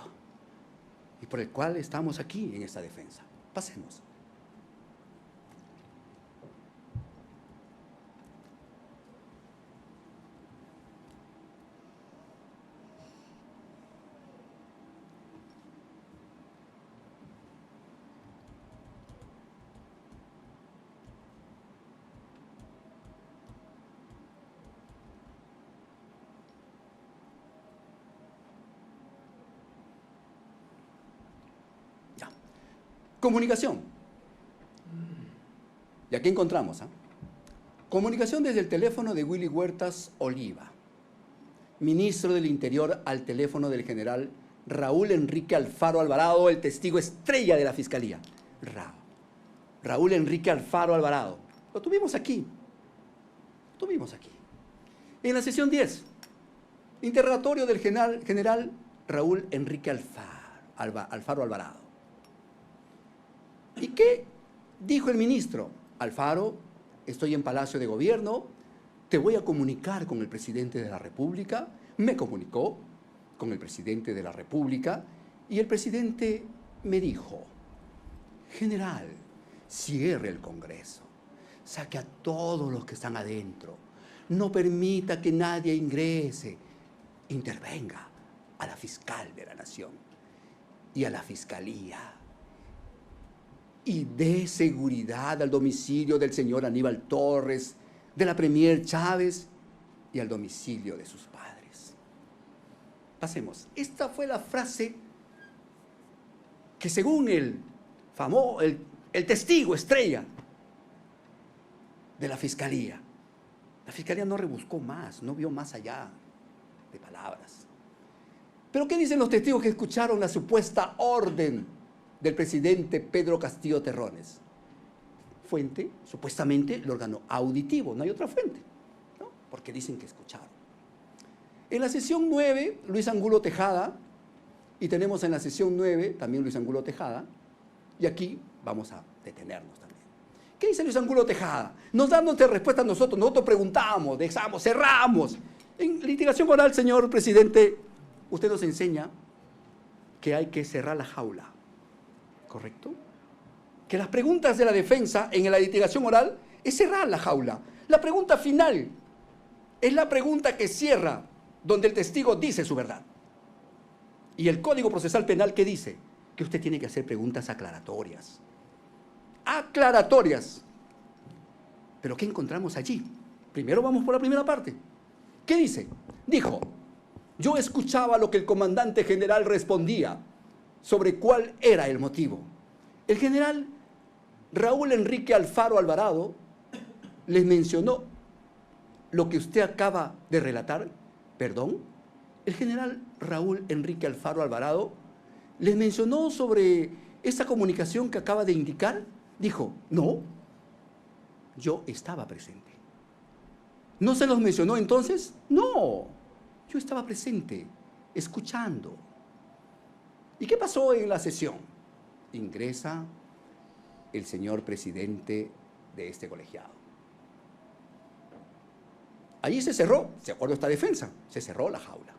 y por el cual estamos aquí en esta defensa. Pasemos. Comunicación. Y aquí encontramos, comunicación desde el teléfono de Willy Huertas Oliva, ministro del Interior, al teléfono del general Raúl Enrique Alfaro Alvarado, el testigo estrella de la Fiscalía. Raúl Enrique Alfaro Alvarado. Lo tuvimos aquí. En la sesión 10, interrogatorio del general Raúl Enrique Alfaro Alvarado. ¿Y qué dijo el ministro? Alfaro, estoy en Palacio de Gobierno, te voy a comunicar con el presidente de la República. Me comunicó con el presidente de la República y el presidente me dijo, general, cierre el Congreso, saque a todos los que están adentro, no permita que nadie ingrese, intervenga a la fiscal de la Nación y a la Fiscalía y dé seguridad al domicilio del señor Aníbal Torres, de la premier Chávez y al domicilio de sus padres. Pasemos. Esta fue la frase que según el testigo estrella de la Fiscalía no rebuscó más, no vio más allá de palabras. Pero ¿qué dicen los testigos que escucharon la supuesta orden del presidente Pedro Castillo Terrones? Fuente, supuestamente, el órgano auditivo, no hay otra fuente, ¿no? porque dicen que escucharon. En la sesión 9, Luis Angulo Tejada, y tenemos en la sesión 9 también Luis Angulo Tejada, y aquí vamos a detenernos también. ¿Qué dice Luis Angulo Tejada? Nos dan nuestra respuesta a nosotros preguntamos, dejamos, cerramos. En litigación oral, señor presidente, usted nos enseña que hay que cerrar la jaula, ¿correcto? Que las preguntas de la defensa en la litigación oral es cerrar la jaula. La pregunta final es la pregunta que cierra, donde el testigo dice su verdad. Y el Código Procesal Penal, ¿qué dice? Que usted tiene que hacer preguntas aclaratorias. Aclaratorias. ¿Pero qué encontramos allí? Primero vamos por la primera parte. ¿Qué dice? Dijo, yo escuchaba lo que el comandante general respondía sobre cuál era el motivo. El general Raúl Enrique Alfaro Alvarado les mencionó lo que usted acaba de relatar. ¿Perdón? El general Raúl Enrique Alfaro Alvarado les mencionó sobre esa comunicación que acaba de indicar. Dijo, no, yo estaba presente. ¿No se los mencionó entonces? No, yo estaba presente, escuchando. ¿Y qué pasó en la sesión? Ingresa el señor presidente de este colegiado. Allí se cerró, de acuerdo a esta defensa, se cerró la jaula.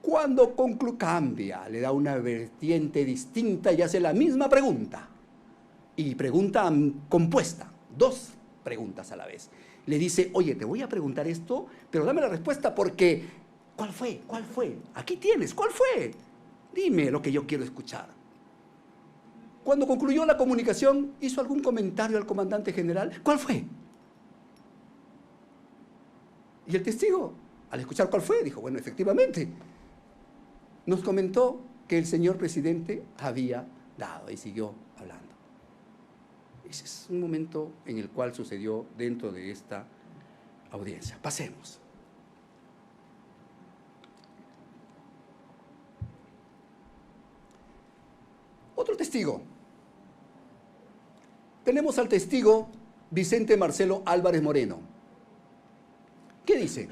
Cuando cambia, le da una vertiente distinta y hace la misma pregunta. Y pregunta compuesta, dos preguntas a la vez. Le dice, oye, te voy a preguntar esto, pero dame la respuesta porque, ¿cuál fue? ¿Cuál fue? Aquí tienes, ¿cuál fue? Dime lo que yo quiero escuchar. Cuando concluyó la comunicación, ¿hizo algún comentario al comandante general? ¿Cuál fue? Y el testigo, al escuchar cuál fue, dijo, bueno, efectivamente, nos comentó que el señor presidente había dado y siguió hablando. Ese es un momento en el cual sucedió dentro de esta audiencia. Pasemos. Otro testigo. Tenemos al testigo Vicente Marcelo Álvarez Moreno. ¿Qué dice?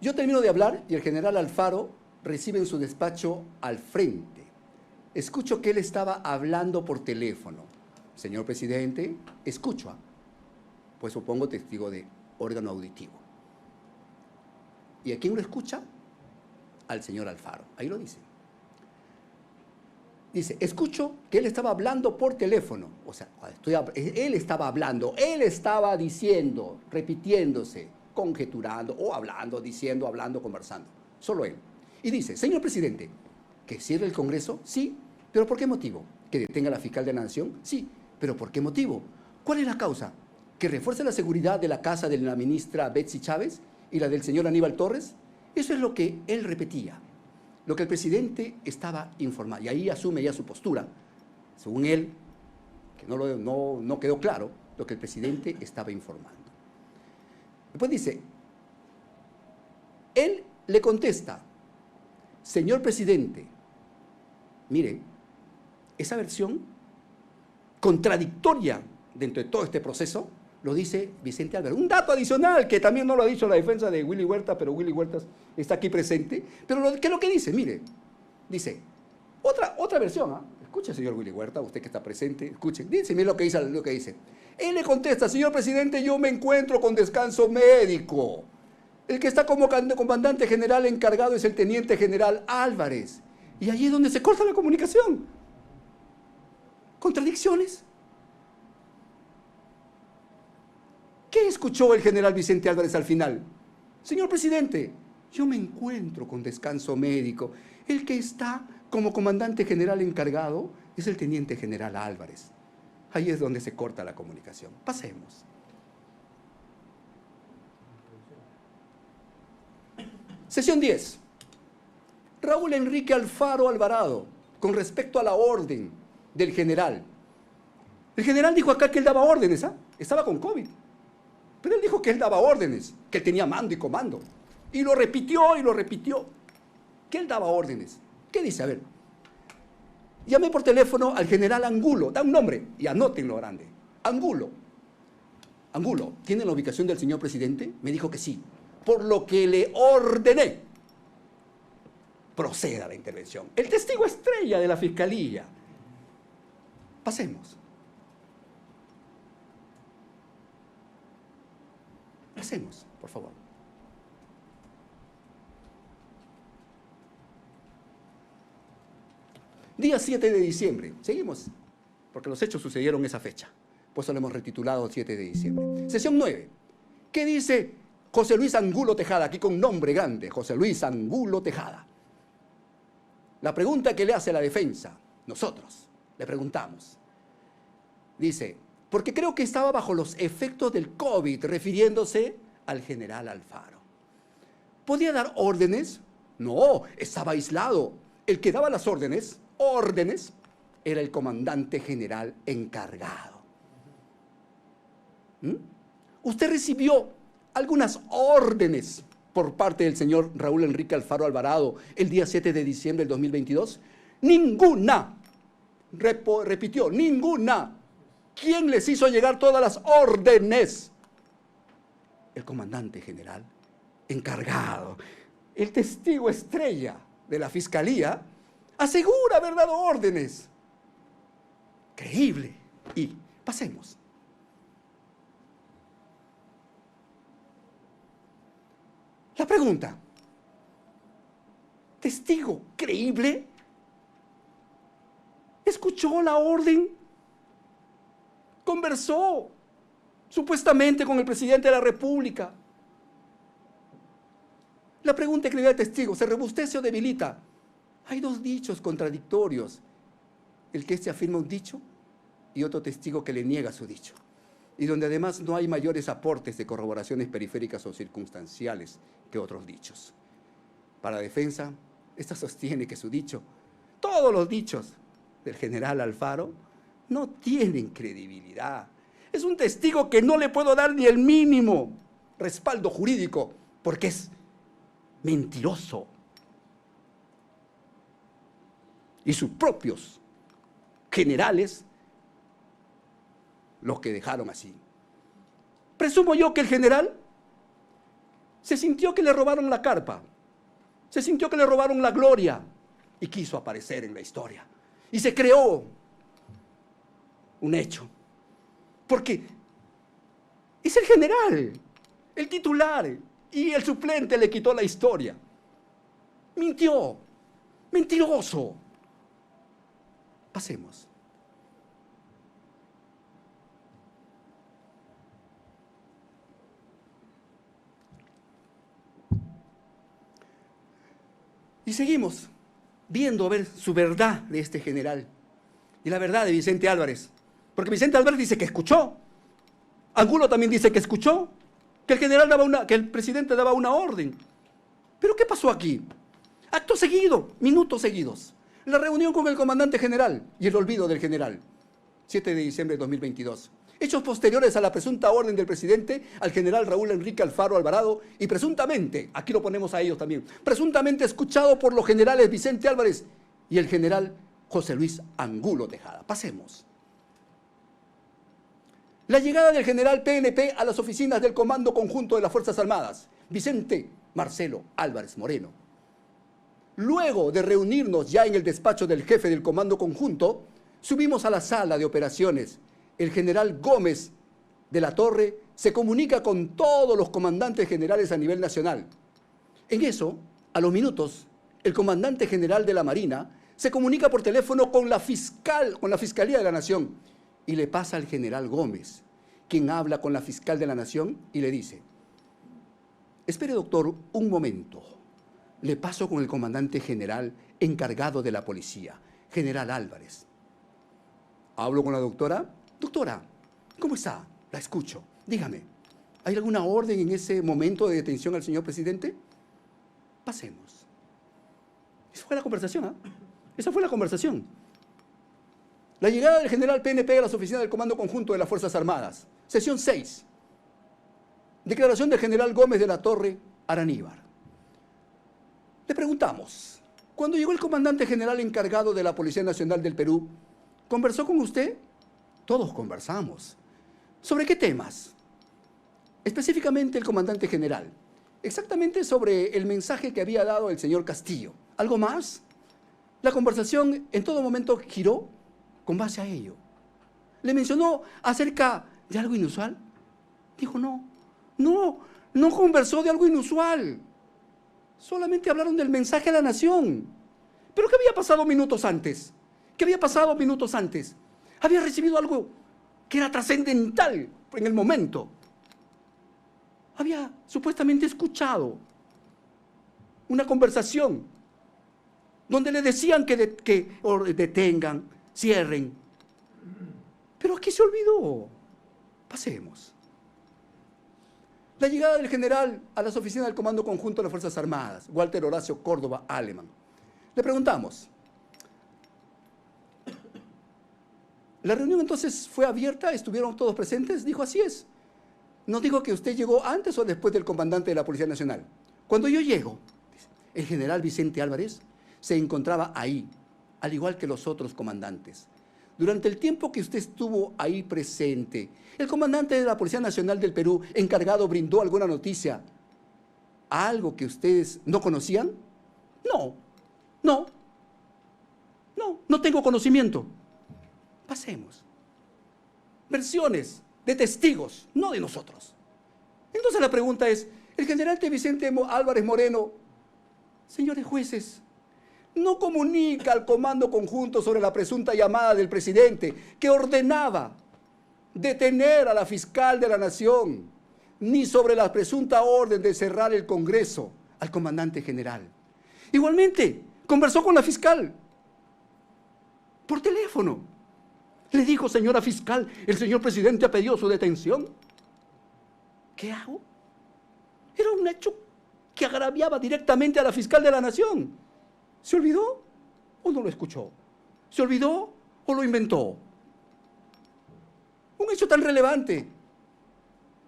Yo termino de hablar y el general Alfaro recibe en su despacho al frente. Escucho que él estaba hablando por teléfono. Señor presidente, escucho. Pues supongo testigo de órgano auditivo. ¿Y a quién lo escucha? Al señor Alfaro. Ahí lo dice. Dice, escucho que él estaba hablando por teléfono. O sea, él estaba hablando, él estaba diciendo, repitiéndose, conjeturando o hablando, diciendo, hablando, conversando. Solo él. Y dice, señor presidente, ¿que cierre el Congreso? Sí. ¿Pero por qué motivo? ¿Que detenga a la fiscal de la Nación? Sí. ¿Pero por qué motivo? ¿Cuál es la causa? ¿Que refuerce la seguridad de la casa de la ministra Betsy Chávez y la del señor Aníbal Torres? Eso es lo que él repetía. Lo que el presidente estaba informando. Y ahí asume ya su postura, según él, que no quedó claro, lo que el presidente estaba informando. Después dice, él le contesta, señor presidente, mire, esa versión contradictoria dentro de todo este proceso lo dice Vicente Álvarez. Un dato adicional que también no lo ha dicho la defensa de Willy Huerta, pero Willy Huerta está aquí presente. Pero ¿qué es lo que dice? Mire, dice, otra versión, ¿eh? Escuche, señor Willy Huerta, usted que está presente, escuche, mire lo que dice. Él le contesta, señor presidente, yo me encuentro con descanso médico. El que está como comandante general encargado es el teniente general Álvarez. Y allí es donde se corta la comunicación. ¿Contradicciones? ¿Qué escuchó el general Vicente Álvarez al final? Señor presidente, yo me encuentro con descanso médico. El que está como comandante general encargado es el teniente general Álvarez. Ahí es donde se corta la comunicación. Pasemos. Sesión 10. Raúl Enrique Alfaro Alvarado, con respecto a la orden del general. El general dijo acá que él daba órdenes, ¿ah? Estaba con COVID. Pero él dijo que él daba órdenes, que él tenía mando y comando. Y lo repitió, que él daba órdenes. ¿Qué dice? A ver. Llamé por teléfono al general Angulo, da un nombre y anótenlo grande. Angulo. Angulo, ¿tiene la ubicación del señor presidente? Me dijo que sí, por lo que le ordené. Proceda a la intervención. El testigo estrella de la Fiscalía. Pasemos. Pasemos, por favor. Día 7 de diciembre. Seguimos, porque los hechos sucedieron esa fecha. Por eso lo hemos retitulado 7 de diciembre. Sesión 9. ¿Qué dice José Luis Angulo Tejada? Aquí con nombre grande, José Luis Angulo Tejada. La pregunta que le hace la defensa, nosotros le preguntamos. Dice, porque creo que estaba bajo los efectos del COVID, refiriéndose al general Alfaro. ¿Podía dar órdenes? No, estaba aislado. El que daba las órdenes, era el comandante general encargado. Usted recibió algunas órdenes por parte del señor Raúl Enrique Alfaro Alvarado el día 7 de diciembre del 2022. Ninguna. Repitió, ninguna. ¿Quién les hizo llegar todas las órdenes? El comandante general encargado. El testigo estrella de la Fiscalía asegura haber dado órdenes. Creíble. Y pasemos. La pregunta, ¿testigo creíble? ¿Escuchó la orden? ¿Conversó supuestamente con el presidente de la República? La pregunta que le da el testigo, ¿se robustece o debilita? Hay dos dichos contradictorios. El que éste afirma un dicho y otro testigo que le niega su dicho. Y donde además no hay mayores aportes de corroboraciones periféricas o circunstanciales que otros dichos. Para la defensa, esta sostiene que su dicho, todos los dichos del general Alfaro, no tienen credibilidad. Es un testigo que no le puedo dar ni el mínimo respaldo jurídico, porque es mentiroso. Y sus propios generales los que dejaron así. Presumo yo que el general se sintió que le robaron la carpa, se sintió que le robaron la gloria y quiso aparecer en la historia. Y se creó un hecho. Porque es el general, el titular, y el suplente le quitó la historia. Mintió, mentiroso. Pasemos. Y seguimos viendo a ver su verdad de este general y la verdad de Vicente Álvarez. Porque Vicente Álvarez dice que escuchó. Angulo también dice que escuchó, que el general que el presidente daba una orden. ¿Pero qué pasó aquí? Acto seguido, minutos seguidos. La reunión con el comandante general y el olvido del general. 7 de diciembre de 2022. Hechos posteriores a la presunta orden del presidente al general Raúl Enrique Alfaro Alvarado y presuntamente, aquí lo ponemos a ellos también, presuntamente escuchado por los generales Vicente Álvarez y el general José Luis Angulo Tejada. Pasemos. La llegada del general PNP a las oficinas del Comando Conjunto de las Fuerzas Armadas, Vicente Marcelo Álvarez Moreno. Luego de reunirnos ya en el despacho del jefe del Comando Conjunto, subimos a la sala de operaciones. El general Gómez de la Torre se comunica con todos los comandantes generales a nivel nacional. En eso, a los minutos, el comandante general de la Marina se comunica por teléfono con la Fiscalía de la Nación y le pasa al general Gómez, quien habla con la fiscal de la Nación y le dice: espere, doctor, un momento. Le paso con el comandante general encargado de la policía, general Álvarez. Hablo con la doctora. Doctora, ¿cómo está? La escucho. Dígame, ¿hay alguna orden en ese momento de detención al señor presidente? Pasemos. Esa fue la conversación, ¿eh? Esa fue la conversación. La llegada del general PNP a las oficinas del Comando Conjunto de las Fuerzas Armadas. Sesión 6. Declaración del general Gómez de la Torre Araníbar. Le preguntamos, cuando llegó el comandante general encargado de la Policía Nacional del Perú, ¿conversó con usted? Todos conversamos. ¿Sobre qué temas? específicamente el comandante general, exactamente sobre el mensaje que había dado el señor Castillo. ¿Algo más? La conversación en todo momento giró con base a ello. ¿Le mencionó acerca de algo inusual? Dijo no conversó de algo inusual. Solamente hablaron del mensaje a la nación. ¿Pero qué había pasado minutos antes? ¿Qué había pasado minutos antes? Había recibido algo que era trascendental en el momento. Había supuestamente escuchado una conversación donde le decían que detengan, cierren. Pero aquí se olvidó. Pasemos. La llegada del general a las oficinas del Comando Conjunto de las Fuerzas Armadas, Walter Horacio Córdoba Aleman. Le preguntamos, ¿la reunión entonces fue abierta? ¿Estuvieron todos presentes? Dijo, así es. Nos dijo que usted llegó antes o después del comandante de la Policía Nacional. Cuando yo llego, el general Vicente Álvarez se encontraba ahí, al igual que los otros comandantes. Durante el tiempo que usted estuvo ahí presente, ¿el comandante de la Policía Nacional del Perú encargado brindó alguna noticia? ¿Algo que ustedes no conocían? No tengo conocimiento. Pasemos. Versiones de testigos, no de nosotros. Entonces la pregunta es, el general Vicente Álvarez Moreno, señores jueces, no comunica al Comando Conjunto sobre la presunta llamada del presidente que ordenaba detener a la fiscal de la Nación, ni sobre la presunta orden de cerrar el Congreso al comandante general. Igualmente, conversó con la fiscal por teléfono. Le dijo, señora fiscal, el señor presidente ha pedido su detención. ¿Qué hago? Era un hecho que agraviaba directamente a la fiscal de la Nación. ¿Se olvidó o no lo escuchó? ¿Se olvidó o lo inventó? Un hecho tan relevante.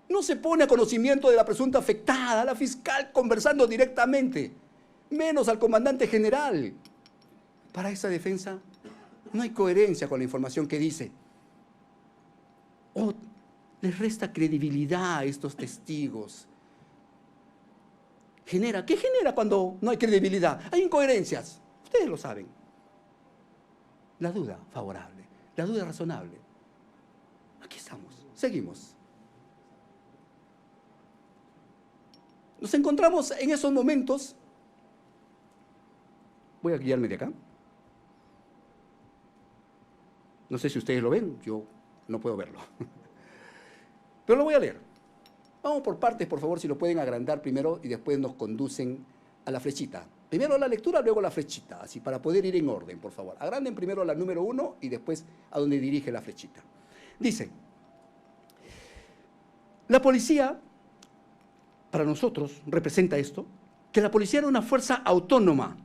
No se pone a conocimiento de la presunta afectada, a la fiscal conversando directamente, menos al comandante general. Para esa defensa no hay coherencia con la información que dice. O les resta credibilidad a estos testigos. ¿Qué genera cuando no hay credibilidad? Hay incoherencias. Ustedes lo saben. La duda favorable, la duda razonable. Aquí estamos, seguimos. Nos encontramos en esos momentos. Voy a guiarme de acá. No sé si ustedes lo ven, yo no puedo verlo. Pero lo voy a leer. Vamos por partes, por favor, si lo pueden agrandar primero y después nos conducen a la flechita. Primero la lectura, luego la flechita, así para poder ir en orden, por favor. Agranden primero la número 1 y después a donde dirige la flechita. Dice, la policía, para nosotros, representa esto, que la policía era una fuerza autónoma,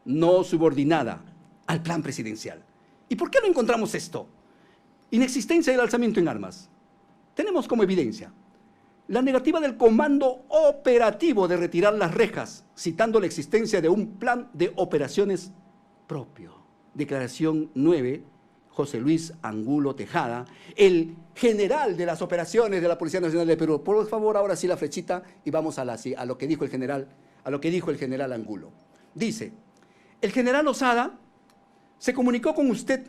no subordinada al plan presidencial. ¿Y por qué no encontramos esto? Inexistencia del alzamiento en armas. Tenemos como evidencia la negativa del comando operativo de retirar las rejas, citando la existencia de un plan de operaciones propio. Declaración 9, José Luis Angulo Tejada, el general de las operaciones de la Policía Nacional de Perú. Por favor, ahora sí la flechita y vamos a lo que dijo el general Angulo. Dice, el general Osada se comunicó con usted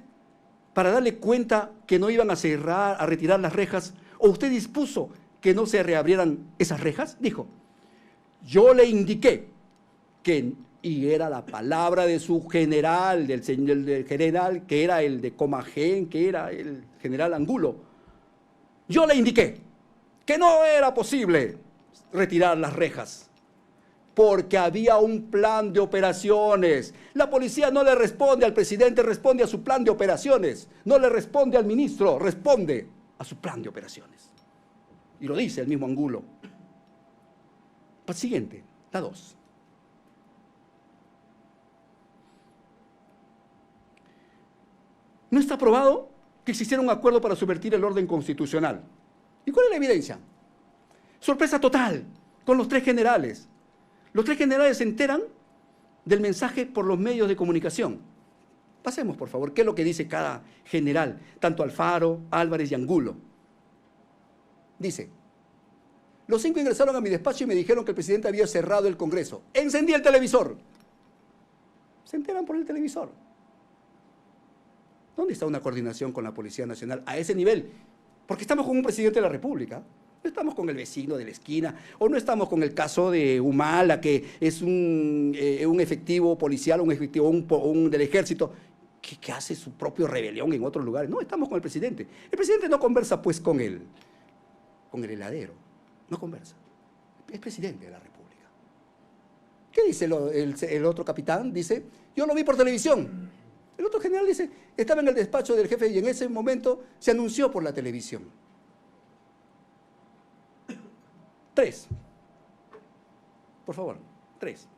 para darle cuenta que no iban a retirar las rejas, o usted dispuso que no se reabrieran esas rejas. Dijo, yo le indiqué que, y era la palabra de su general, del general que era el de Comagén, que era el general Angulo, yo le indiqué que no era posible retirar las rejas, porque había un plan de operaciones. La policía no le responde al presidente, responde a su plan de operaciones. No le responde al ministro, responde a su plan de operaciones. Y lo dice el mismo Angulo. Siguiente, la 2. No está probado que existiera un acuerdo para subvertir el orden constitucional. ¿Y cuál es la evidencia? Sorpresa total con los 3 generales. Los 3 generales se enteran del mensaje por los medios de comunicación. Pasemos, por favor, qué es lo que dice cada general, tanto Alfaro, Álvarez y Angulo. Dice, Los 5 ingresaron a mi despacho y me dijeron que el presidente había cerrado el Congreso. Encendí el televisor. Se enteran por el televisor. ¿Dónde está una coordinación con la Policía Nacional a ese nivel? Porque estamos con un presidente de la República. No estamos con el vecino de la esquina, o no estamos con el caso de Humala, que es un efectivo policial, un efectivo del ejército, que hace su propia rebelión en otros lugares. No, estamos con el presidente. El presidente no conversa pues con el heladero, no conversa. Es presidente de la República. ¿Qué dice el otro capitán? Dice, yo lo vi por televisión. El otro general dice, estaba en el despacho del jefe y en ese momento se anunció por la televisión. 3. Por favor, 3.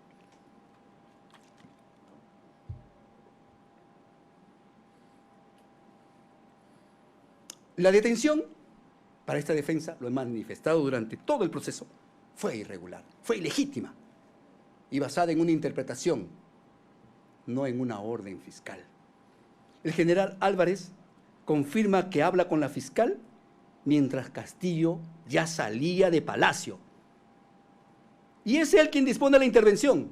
La detención para esta defensa, lo he manifestado durante todo el proceso, fue irregular, fue ilegítima y basada en una interpretación, no en una orden fiscal. El general Álvarez confirma que habla con la fiscal mientras Castillo ya salía de Palacio. Y es él quien dispone de la intervención.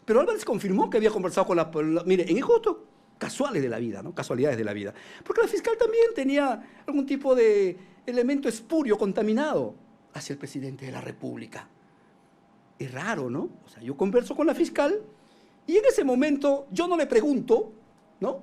Pero Álvarez confirmó que había conversado con la... Mire, en esto casuales de la vida, ¿no? Casualidades de la vida. Porque la fiscal también tenía algún tipo de elemento espurio, contaminado, hacia el presidente de la República. Es raro, ¿no? O sea, yo converso con la fiscal y en ese momento yo no le pregunto, ¿no?,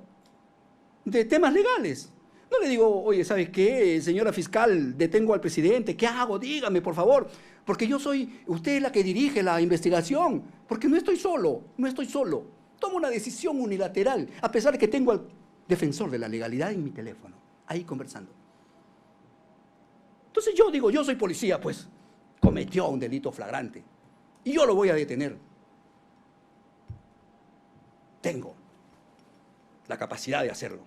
de temas legales. No le digo, oye, ¿sabes qué, señora fiscal? Detengo al presidente, ¿qué hago? Dígame, por favor. Porque yo soy, usted es la que dirige la investigación. Porque no estoy solo, no estoy solo. Tomo una decisión unilateral, a pesar de que tengo al defensor de la legalidad en mi teléfono, ahí conversando. Entonces yo digo, yo soy policía, pues, cometió un delito flagrante y yo lo voy a detener. Tengo la capacidad de hacerlo.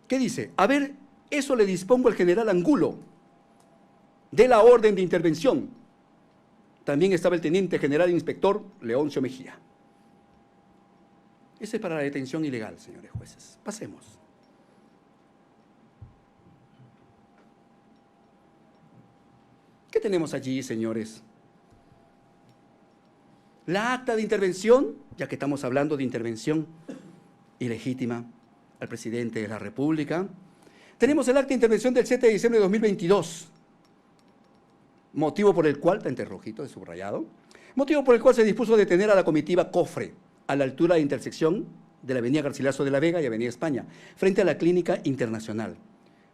¿Qué dice? A ver, eso le dispongo al general Angulo, de la orden de intervención. También estaba el teniente general inspector Leoncio Mejía. Ese es para la detención ilegal, señores jueces. Pasemos. ¿Qué tenemos allí, señores? La acta de intervención, ya que estamos hablando de intervención ilegítima al presidente de la República. Tenemos el acta de intervención del 7 de diciembre de 2022, motivo por el cual, está entre rojito de subrayado, motivo por el cual se dispuso detener a la comitiva Cofre a la altura de intersección de la avenida Garcilaso de la Vega y avenida España, frente a la Clínica Internacional,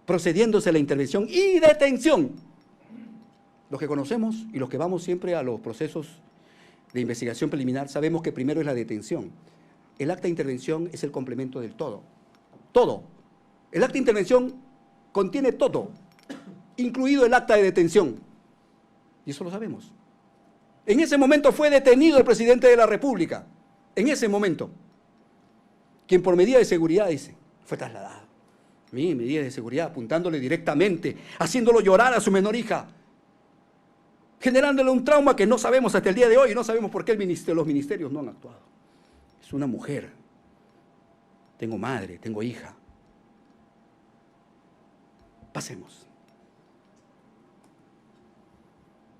procediéndose a la intervención y detención. Los que conocemos y los que vamos siempre a los procesos de investigación preliminar sabemos que primero es la detención. El acta de intervención es el complemento del todo. Todo. El acta de intervención contiene todo, incluido el acta de detención. Y eso lo sabemos. En ese momento fue detenido el presidente de la República. En ese momento. Quien por medida de seguridad, dice, fue trasladado. Mi medida de seguridad, apuntándole directamente, haciéndolo llorar a su menor hija, generándole un trauma que no sabemos hasta el día de hoy y no sabemos por qué los ministerios no han actuado. Es una mujer. Tengo madre, tengo hija. Pasemos.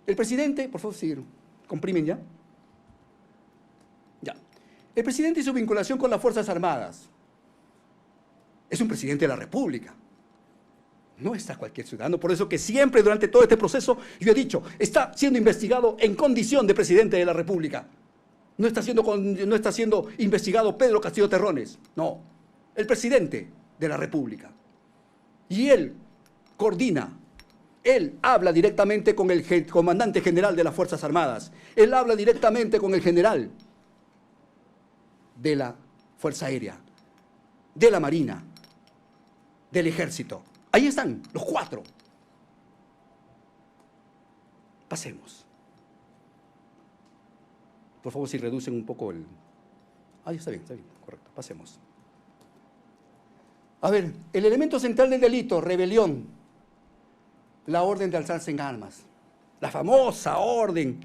El presidente, por favor, sí, comprimen ya. Ya. El presidente y su vinculación con las Fuerzas Armadas. Es un presidente de la República. No está cualquier ciudadano, por eso que siempre durante todo este proceso yo he dicho, está siendo investigado en condición de presidente de la República. No está siendo investigado Pedro Castillo Terrones, no, el presidente de la República. Y él coordina, él habla directamente con el comandante general de las Fuerzas Armadas, él habla directamente con el general de la Fuerza Aérea, de la Marina, del Ejército. Ahí están, los 4. Pasemos. Por favor, si reducen un poco el... Ahí está bien, correcto, pasemos. A ver, el elemento central del delito, rebelión, la orden de alzarse en armas, la famosa orden.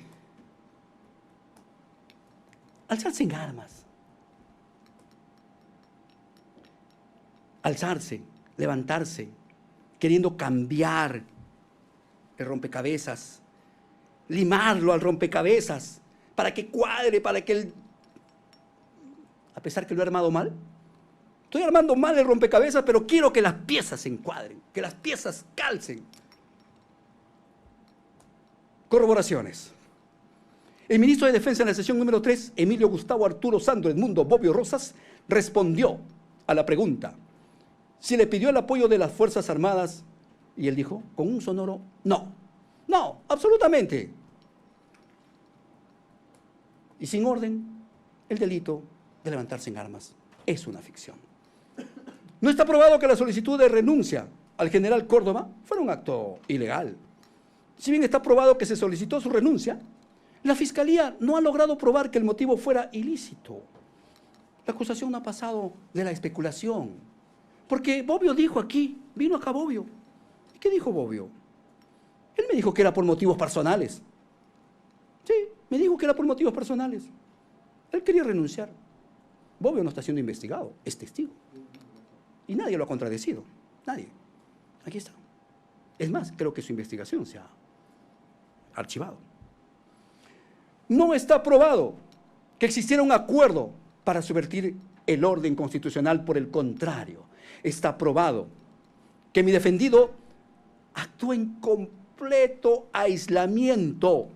Alzarse en armas. Alzarse, levantarse, queriendo cambiar el rompecabezas, limarlo al rompecabezas, para que cuadre, para que él, a pesar que lo he armado mal, estoy armando mal el rompecabezas, pero quiero que las piezas se encuadren, que las piezas calcen. Corroboraciones. El ministro de Defensa en la sesión número 3, Emilio Gustavo Arturo Sandro Edmundo Bobbio Rosas, respondió a la pregunta si le pidió el apoyo de las Fuerzas Armadas, y él dijo, con un sonoro no. No, absolutamente. Y sin orden, el delito de levantarse en armas es una ficción. No está probado que la solicitud de renuncia al general Córdoba fuera un acto ilegal. Si bien está probado que se solicitó su renuncia, la Fiscalía no ha logrado probar que el motivo fuera ilícito. La acusación no ha pasado de la especulación. Porque Bobbio dijo aquí, vino acá Bobbio. ¿Y qué dijo Bobbio? Él me dijo que era por motivos personales. Sí, me dijo que era por motivos personales. Él quería renunciar. Bobbio no está siendo investigado, es testigo. Y nadie lo ha contradecido. Nadie. Aquí está. Es más, creo que su investigación se ha archivado. No está probado que existiera un acuerdo para subvertir el orden constitucional. Por el contrario, está probado que mi defendido actuó en completo aislamiento.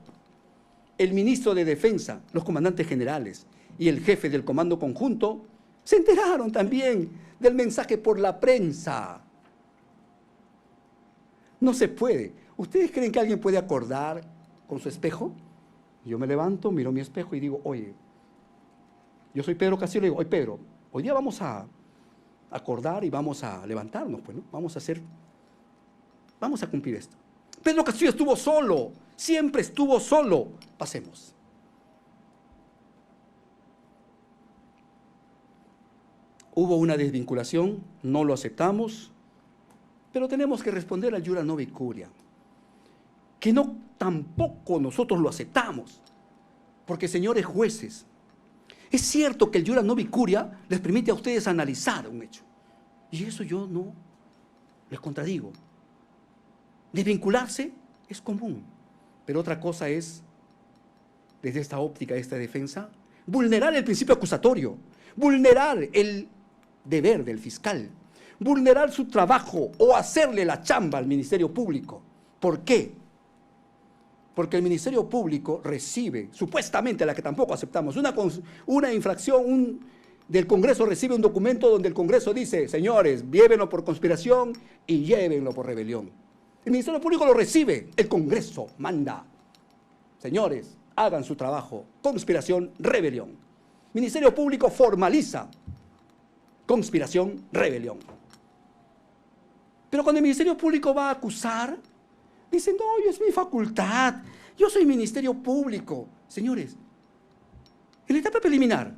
El ministro de Defensa, los comandantes generales y el jefe del Comando Conjunto se enteraron también del mensaje por la prensa. No se puede. ¿Ustedes creen que alguien puede acordar con su espejo? Yo me levanto, miro mi espejo y digo, oye, yo soy Pedro Castillo, le digo, oye Pedro, hoy día vamos a acordar y vamos a levantarnos, pues, ¿no? Vamos a cumplir esto. Pedro Castillo estuvo solo, siempre estuvo solo. Pasemos. Hubo una desvinculación, no lo aceptamos, pero tenemos que responder al Iura Novi Curia, que no tampoco nosotros lo aceptamos, porque señores jueces, es cierto que el Iura Novi Curia les permite a ustedes analizar un hecho, y eso yo no les contradigo. Desvincularse es común, pero otra cosa es, desde esta óptica, de esta defensa, vulnerar el principio acusatorio, vulnerar el deber del fiscal, vulnerar su trabajo o hacerle la chamba al Ministerio Público. ¿Por qué? Porque el Ministerio Público recibe, supuestamente, a la que tampoco aceptamos, una infracción del Congreso, recibe un documento donde el Congreso dice, señores, llévenlo por conspiración y llévenlo por rebelión. El Ministerio Público lo recibe, el Congreso manda, señores, hagan su trabajo, conspiración, rebelión. Ministerio Público formaliza conspiración, rebelión. Pero cuando el Ministerio Público va a acusar, dicen, no, es mi facultad, yo soy Ministerio Público. Señores, en la etapa preliminar,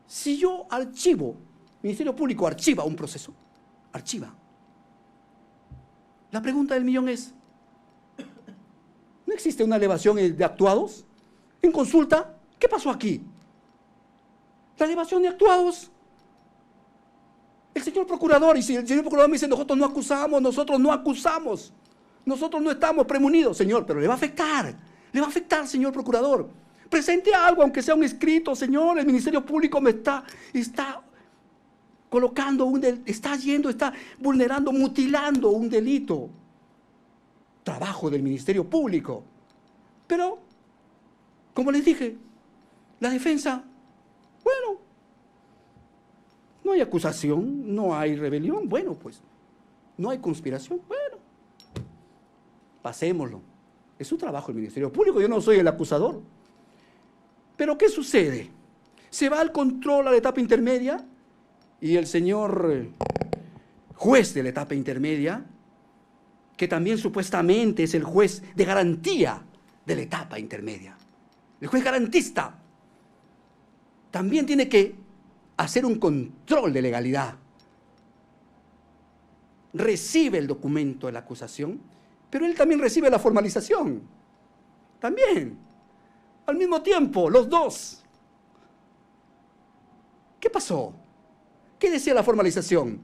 si yo archivo, Ministerio Público archiva un proceso, archiva. La pregunta del millón es, ¿no existe una elevación de actuados? En consulta, ¿qué pasó aquí? La elevación de actuados. El señor procurador, y si el señor procurador me dice, nosotros no acusamos, nosotros no estamos premunidos, señor, pero le va a afectar, señor procurador. Presente algo, aunque sea un escrito, señor, el Ministerio Público me está colocando está vulnerando, mutilando un delito. Trabajo del Ministerio Público. Pero, como les dije, la defensa, bueno, no hay acusación, no hay rebelión, bueno, pues, no hay conspiración, bueno, pasémoslo. Es su trabajo el Ministerio Público, yo no soy el acusador. Pero, ¿qué sucede? Se va al control a la etapa intermedia y el señor juez de la etapa intermedia, que también supuestamente es el juez de garantía de la etapa intermedia, el juez garantista, también tiene que hacer un control de legalidad. Recibe el documento de la acusación, pero él también recibe la formalización. También, al mismo tiempo, los dos. ¿Qué pasó? ¿Qué decía la formalización?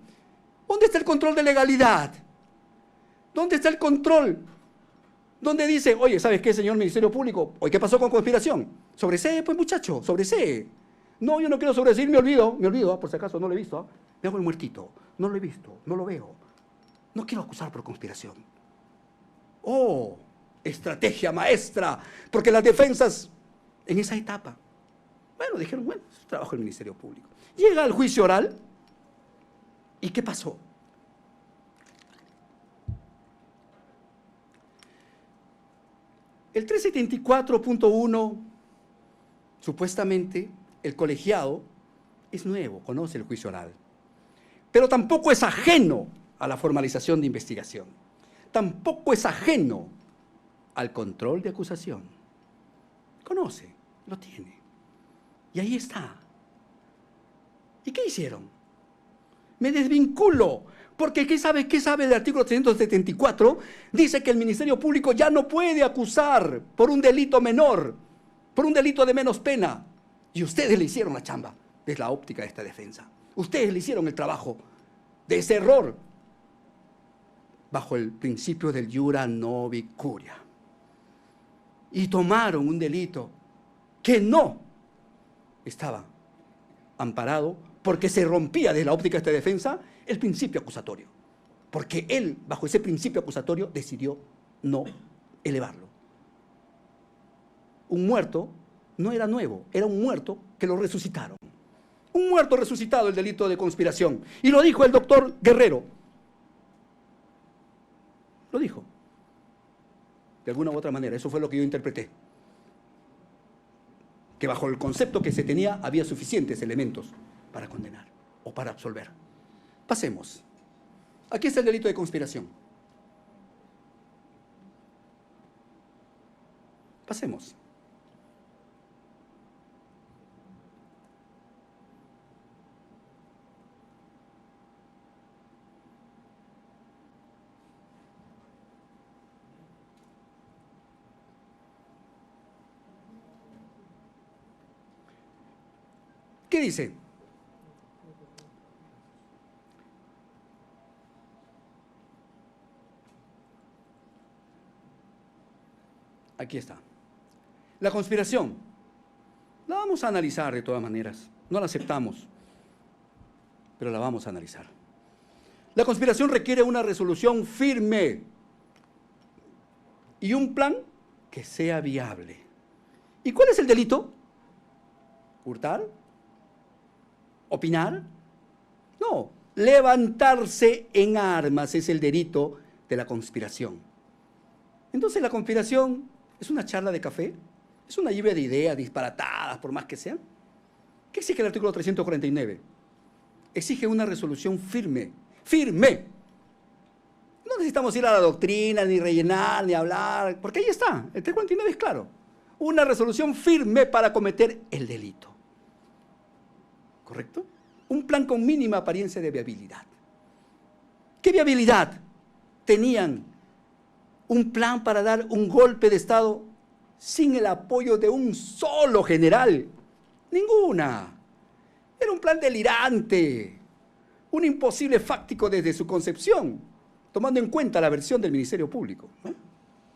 ¿Dónde está el control de legalidad? ¿Dónde está el control? ¿Dónde dice, oye, ¿sabes qué, señor Ministerio Público? Oye, ¿qué pasó con conspiración? Sobresee, pues, muchacho, sobresee. No, yo no quiero sobreseer, me olvido, por si acaso no lo he visto. Me hago el muertito, no lo he visto, no lo veo. No quiero acusar por conspiración. Oh, estrategia maestra, porque las defensas en esa etapa, bueno, dijeron, bueno, es trabajo del Ministerio Público. Llega al juicio oral, ¿y qué pasó? El 374.1, supuestamente, el colegiado es nuevo, conoce el juicio oral, pero tampoco es ajeno a la formalización de investigación, tampoco es ajeno al control de acusación. Conoce, lo tiene, y ahí está. ¿Y qué hicieron? Me desvinculo, porque ¿qué sabe el artículo 374? Dice que el Ministerio Público ya no puede acusar por un delito menor, por un delito de menos pena. Y ustedes le hicieron la chamba desde la óptica de esta defensa. Ustedes le hicieron el trabajo de ese error bajo el principio del iura novi curia. Y tomaron un delito que no estaba amparado porque se rompía desde la óptica de esta defensa el principio acusatorio. Porque él, bajo ese principio acusatorio, decidió no elevarlo. Un muerto no era nuevo, era un muerto que lo resucitaron. Un muerto resucitado, el delito de conspiración. Y lo dijo el doctor Guerrero. Lo dijo. De alguna u otra manera, eso fue lo que yo interpreté. Que bajo el concepto que se tenía había suficientes elementos para condenar o para absolver. Pasemos. Aquí está el delito de conspiración. Pasemos. ¿Qué dice? Aquí está. La conspiración. La vamos a analizar de todas maneras. No la aceptamos, pero la vamos a analizar. La conspiración requiere una resolución firme y un plan que sea viable. ¿Y cuál es el delito? ¿Hurtar? ¿Opinar? No, levantarse en armas es el delito de la conspiración. Entonces la conspiración es una charla de café, es una lluvia de ideas disparatadas, por más que sean. ¿Qué exige el artículo 349? Exige una resolución firme, ¡firme! No necesitamos ir a la doctrina, ni rellenar, ni hablar, porque ahí está, el 349 es claro. Una resolución firme para cometer el delito. ¿Correcto? Un plan con mínima apariencia de viabilidad. ¿Qué viabilidad tenían? Un plan para dar un golpe de Estado sin el apoyo de un solo general. Ninguna. Era un plan delirante, un imposible fáctico desde su concepción, tomando en cuenta la versión del Ministerio Público, ¿no?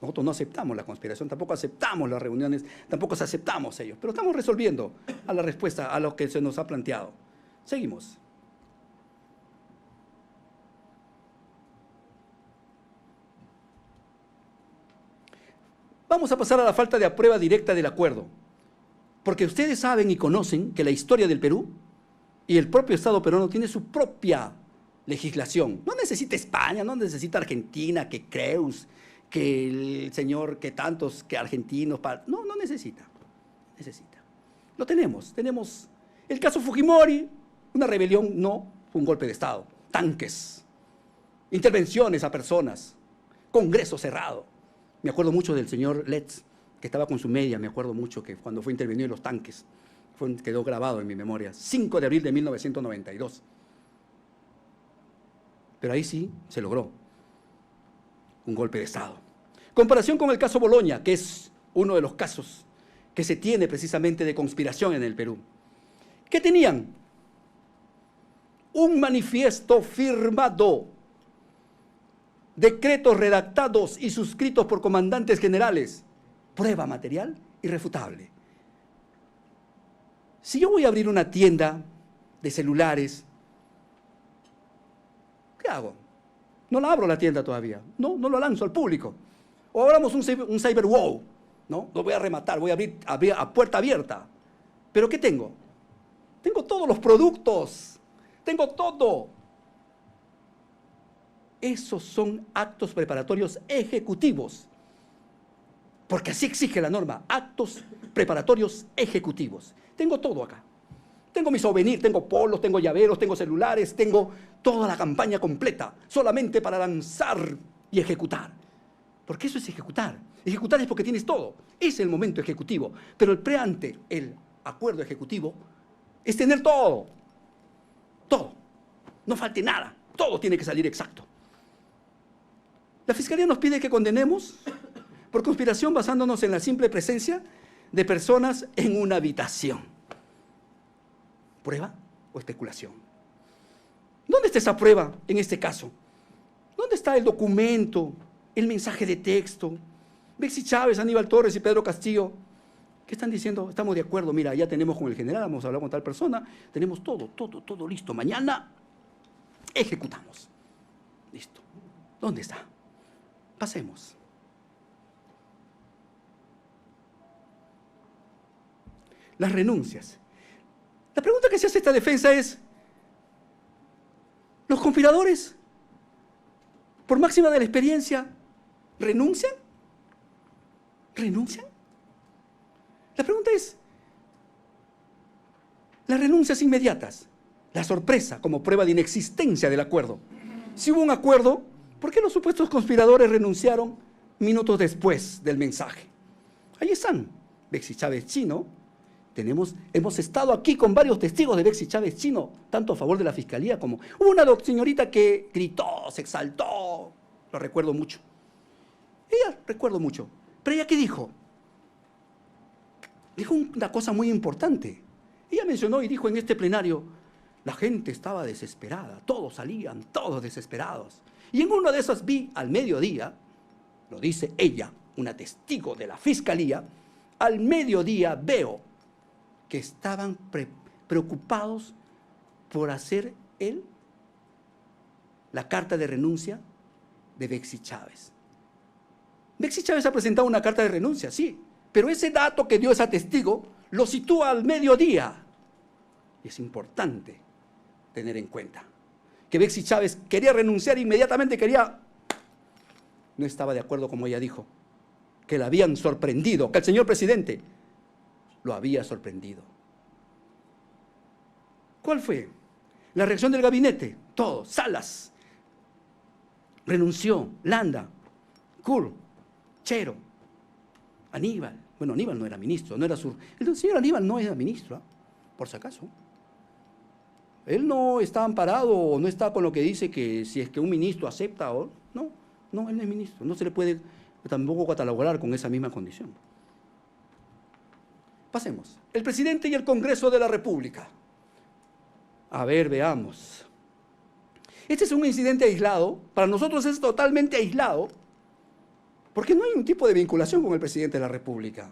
Nosotros no aceptamos la conspiración, tampoco aceptamos las reuniones, tampoco aceptamos ellos, pero estamos resolviendo a la respuesta a lo que se nos ha planteado. Seguimos. Vamos a pasar a la falta de prueba directa del acuerdo, porque ustedes saben y conocen que la historia del Perú y el propio Estado peruano tiene su propia legislación. No necesita España, no necesita Argentina, que Creus, que el señor, que tantos, que argentinos, no necesita, Lo tenemos el caso Fujimori, una rebelión, no, fue un golpe de Estado, tanques, intervenciones a personas, congreso cerrado. Me acuerdo mucho del señor Letts, que estaba con su media, me acuerdo mucho que cuando fue intervenido en los tanques, quedó grabado en mi memoria, 5 de abril de 1992. Pero ahí sí se logró un golpe de Estado. Comparación con el caso Boloña, que es uno de los casos que se tiene precisamente de conspiración en el Perú. ¿Qué tenían? Un manifiesto firmado decretos redactados y suscritos por comandantes generales. Prueba material irrefutable. Si yo voy a abrir una tienda de celulares, ¿qué hago? No la abro la tienda todavía, no lo lanzo al público. O abramos un cyber wow, ¿no? Lo voy a rematar, voy a abrir a puerta abierta. ¿Pero qué tengo? Tengo todos los productos, tengo todo. Esos son actos preparatorios ejecutivos, porque así exige la norma, actos preparatorios ejecutivos. Tengo todo acá. Tengo mi souvenir, tengo polos, tengo llaveros, tengo celulares, tengo toda la campaña completa, solamente para lanzar y ejecutar. Porque eso es ejecutar. Ejecutar es porque tienes todo. Es el momento ejecutivo. Pero el preante, el acuerdo ejecutivo, es tener todo. Todo. No falte nada. Todo tiene que salir exacto. La Fiscalía nos pide que condenemos por conspiración basándonos en la simple presencia de personas en una habitación. ¿Prueba o especulación? ¿Dónde está esa prueba en este caso? ¿Dónde está el documento, el mensaje de texto? Bexy Chávez, Aníbal Torres y Pedro Castillo, ¿qué están diciendo? Estamos de acuerdo, mira, ya tenemos con el general, vamos a hablar con tal persona, tenemos todo listo. Mañana ejecutamos. Listo. ¿Dónde está? Pasemos. Las renuncias. La pregunta que se hace esta defensa es, ¿los conspiradores, por máxima de la experiencia, renuncian? ¿Renuncian? La pregunta es, las renuncias inmediatas, la sorpresa como prueba de inexistencia del acuerdo. Si hubo un acuerdo, ¿por qué los supuestos conspiradores renunciaron minutos después del mensaje? Ahí están, Bexy Chávez Chino. Hemos estado aquí con varios testigos de Bexy Chávez Chino, tanto a favor de la Fiscalía como... Hubo una señorita que gritó, se exaltó, lo recuerdo mucho. Recuerdo mucho. Pero ella, ¿qué dijo? Dijo una cosa muy importante. Ella mencionó y dijo en este plenario, la gente estaba desesperada, todos salían, todos desesperados. Y en una de esas vi al mediodía, lo dice ella, una testigo de la Fiscalía, al mediodía veo que estaban preocupados por hacer la carta de renuncia de Bexy Chávez. Bexy Chávez ha presentado una carta de renuncia, sí, pero ese dato que dio esa testigo lo sitúa al mediodía. Y es importante tener en cuenta que Bexy Chávez quería renunciar inmediatamente, no estaba de acuerdo, como ella dijo, que la habían sorprendido, que el señor presidente lo había sorprendido. ¿Cuál fue la reacción del gabinete? Todo, Salas, renunció, Landa, Kur, Chero, Aníbal. Bueno, Aníbal no era ministro, no era el señor Aníbal no era ministro, por si acaso. Él no está amparado o no está con lo que dice que si es que un ministro acepta o no, él no es ministro, no se le puede tampoco catalogar con esa misma condición. Pasemos. El presidente y el Congreso de la República. A ver, veamos. Este es un incidente aislado. Para nosotros es totalmente aislado, porque no hay un tipo de vinculación con el presidente de la República.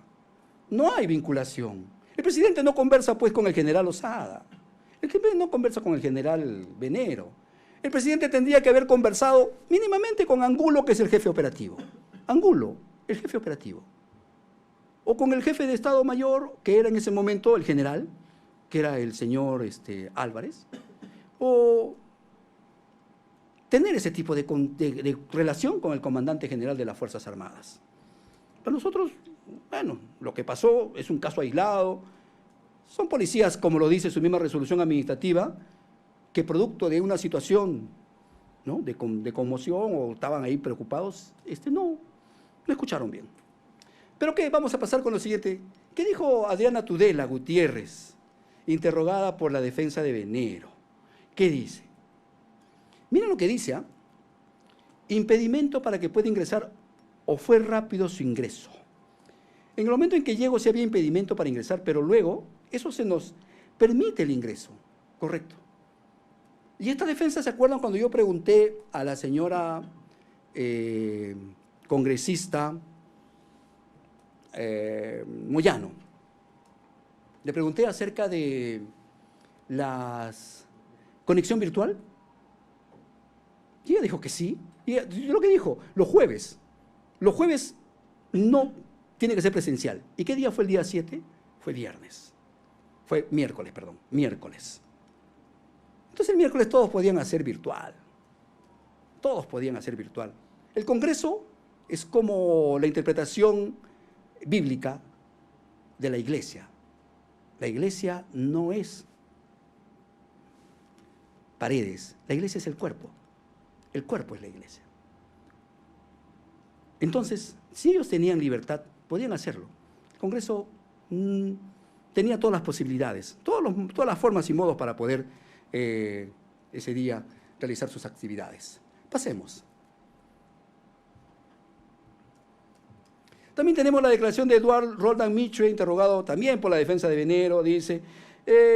No hay vinculación. El presidente no conversa pues con el general Osada. El que no conversa con el general Venero. El presidente tendría que haber conversado mínimamente con Angulo, que es el jefe operativo. Angulo, el jefe operativo. O con el jefe de Estado Mayor, que era en ese momento el general, que era el señor Álvarez, o tener ese tipo de relación con el comandante general de las Fuerzas Armadas. Para nosotros, bueno, lo que pasó es un caso aislado, son policías, como lo dice su misma resolución administrativa, que producto de una situación, ¿no?, de conmoción o estaban ahí preocupados, no escucharon bien. ¿Pero qué? Vamos a pasar con lo siguiente. ¿Qué dijo Adriana Tudela Gutiérrez, interrogada por la defensa de Venero? ¿Qué dice? Miren lo que dice, ¿ah? Impedimento para que pueda ingresar o fue rápido su ingreso. En el momento en que llego sí había impedimento para ingresar, pero luego eso se nos permite el ingreso, correcto. Y esta defensa, ¿se acuerdan cuando yo pregunté a la señora congresista Moyano. Le pregunté acerca de la conexión virtual y ella dijo que sí. Y lo que dijo, los jueves no tiene que ser presencial. ¿Y qué día fue el día 7? Fue viernes. Fue miércoles, perdón, miércoles. Entonces el miércoles todos podían hacer virtual. Todos podían hacer virtual. El Congreso es como la interpretación bíblica de la iglesia. La iglesia no es paredes, la iglesia es el cuerpo. El cuerpo es la iglesia. Entonces, si ellos tenían libertad, podían hacerlo. El Congreso tenía todas las posibilidades, todas las formas y modos para poder ese día realizar sus actividades. Pasemos. También tenemos la declaración de Eduardo Roldán Michue, interrogado también por la defensa de Venero, dice,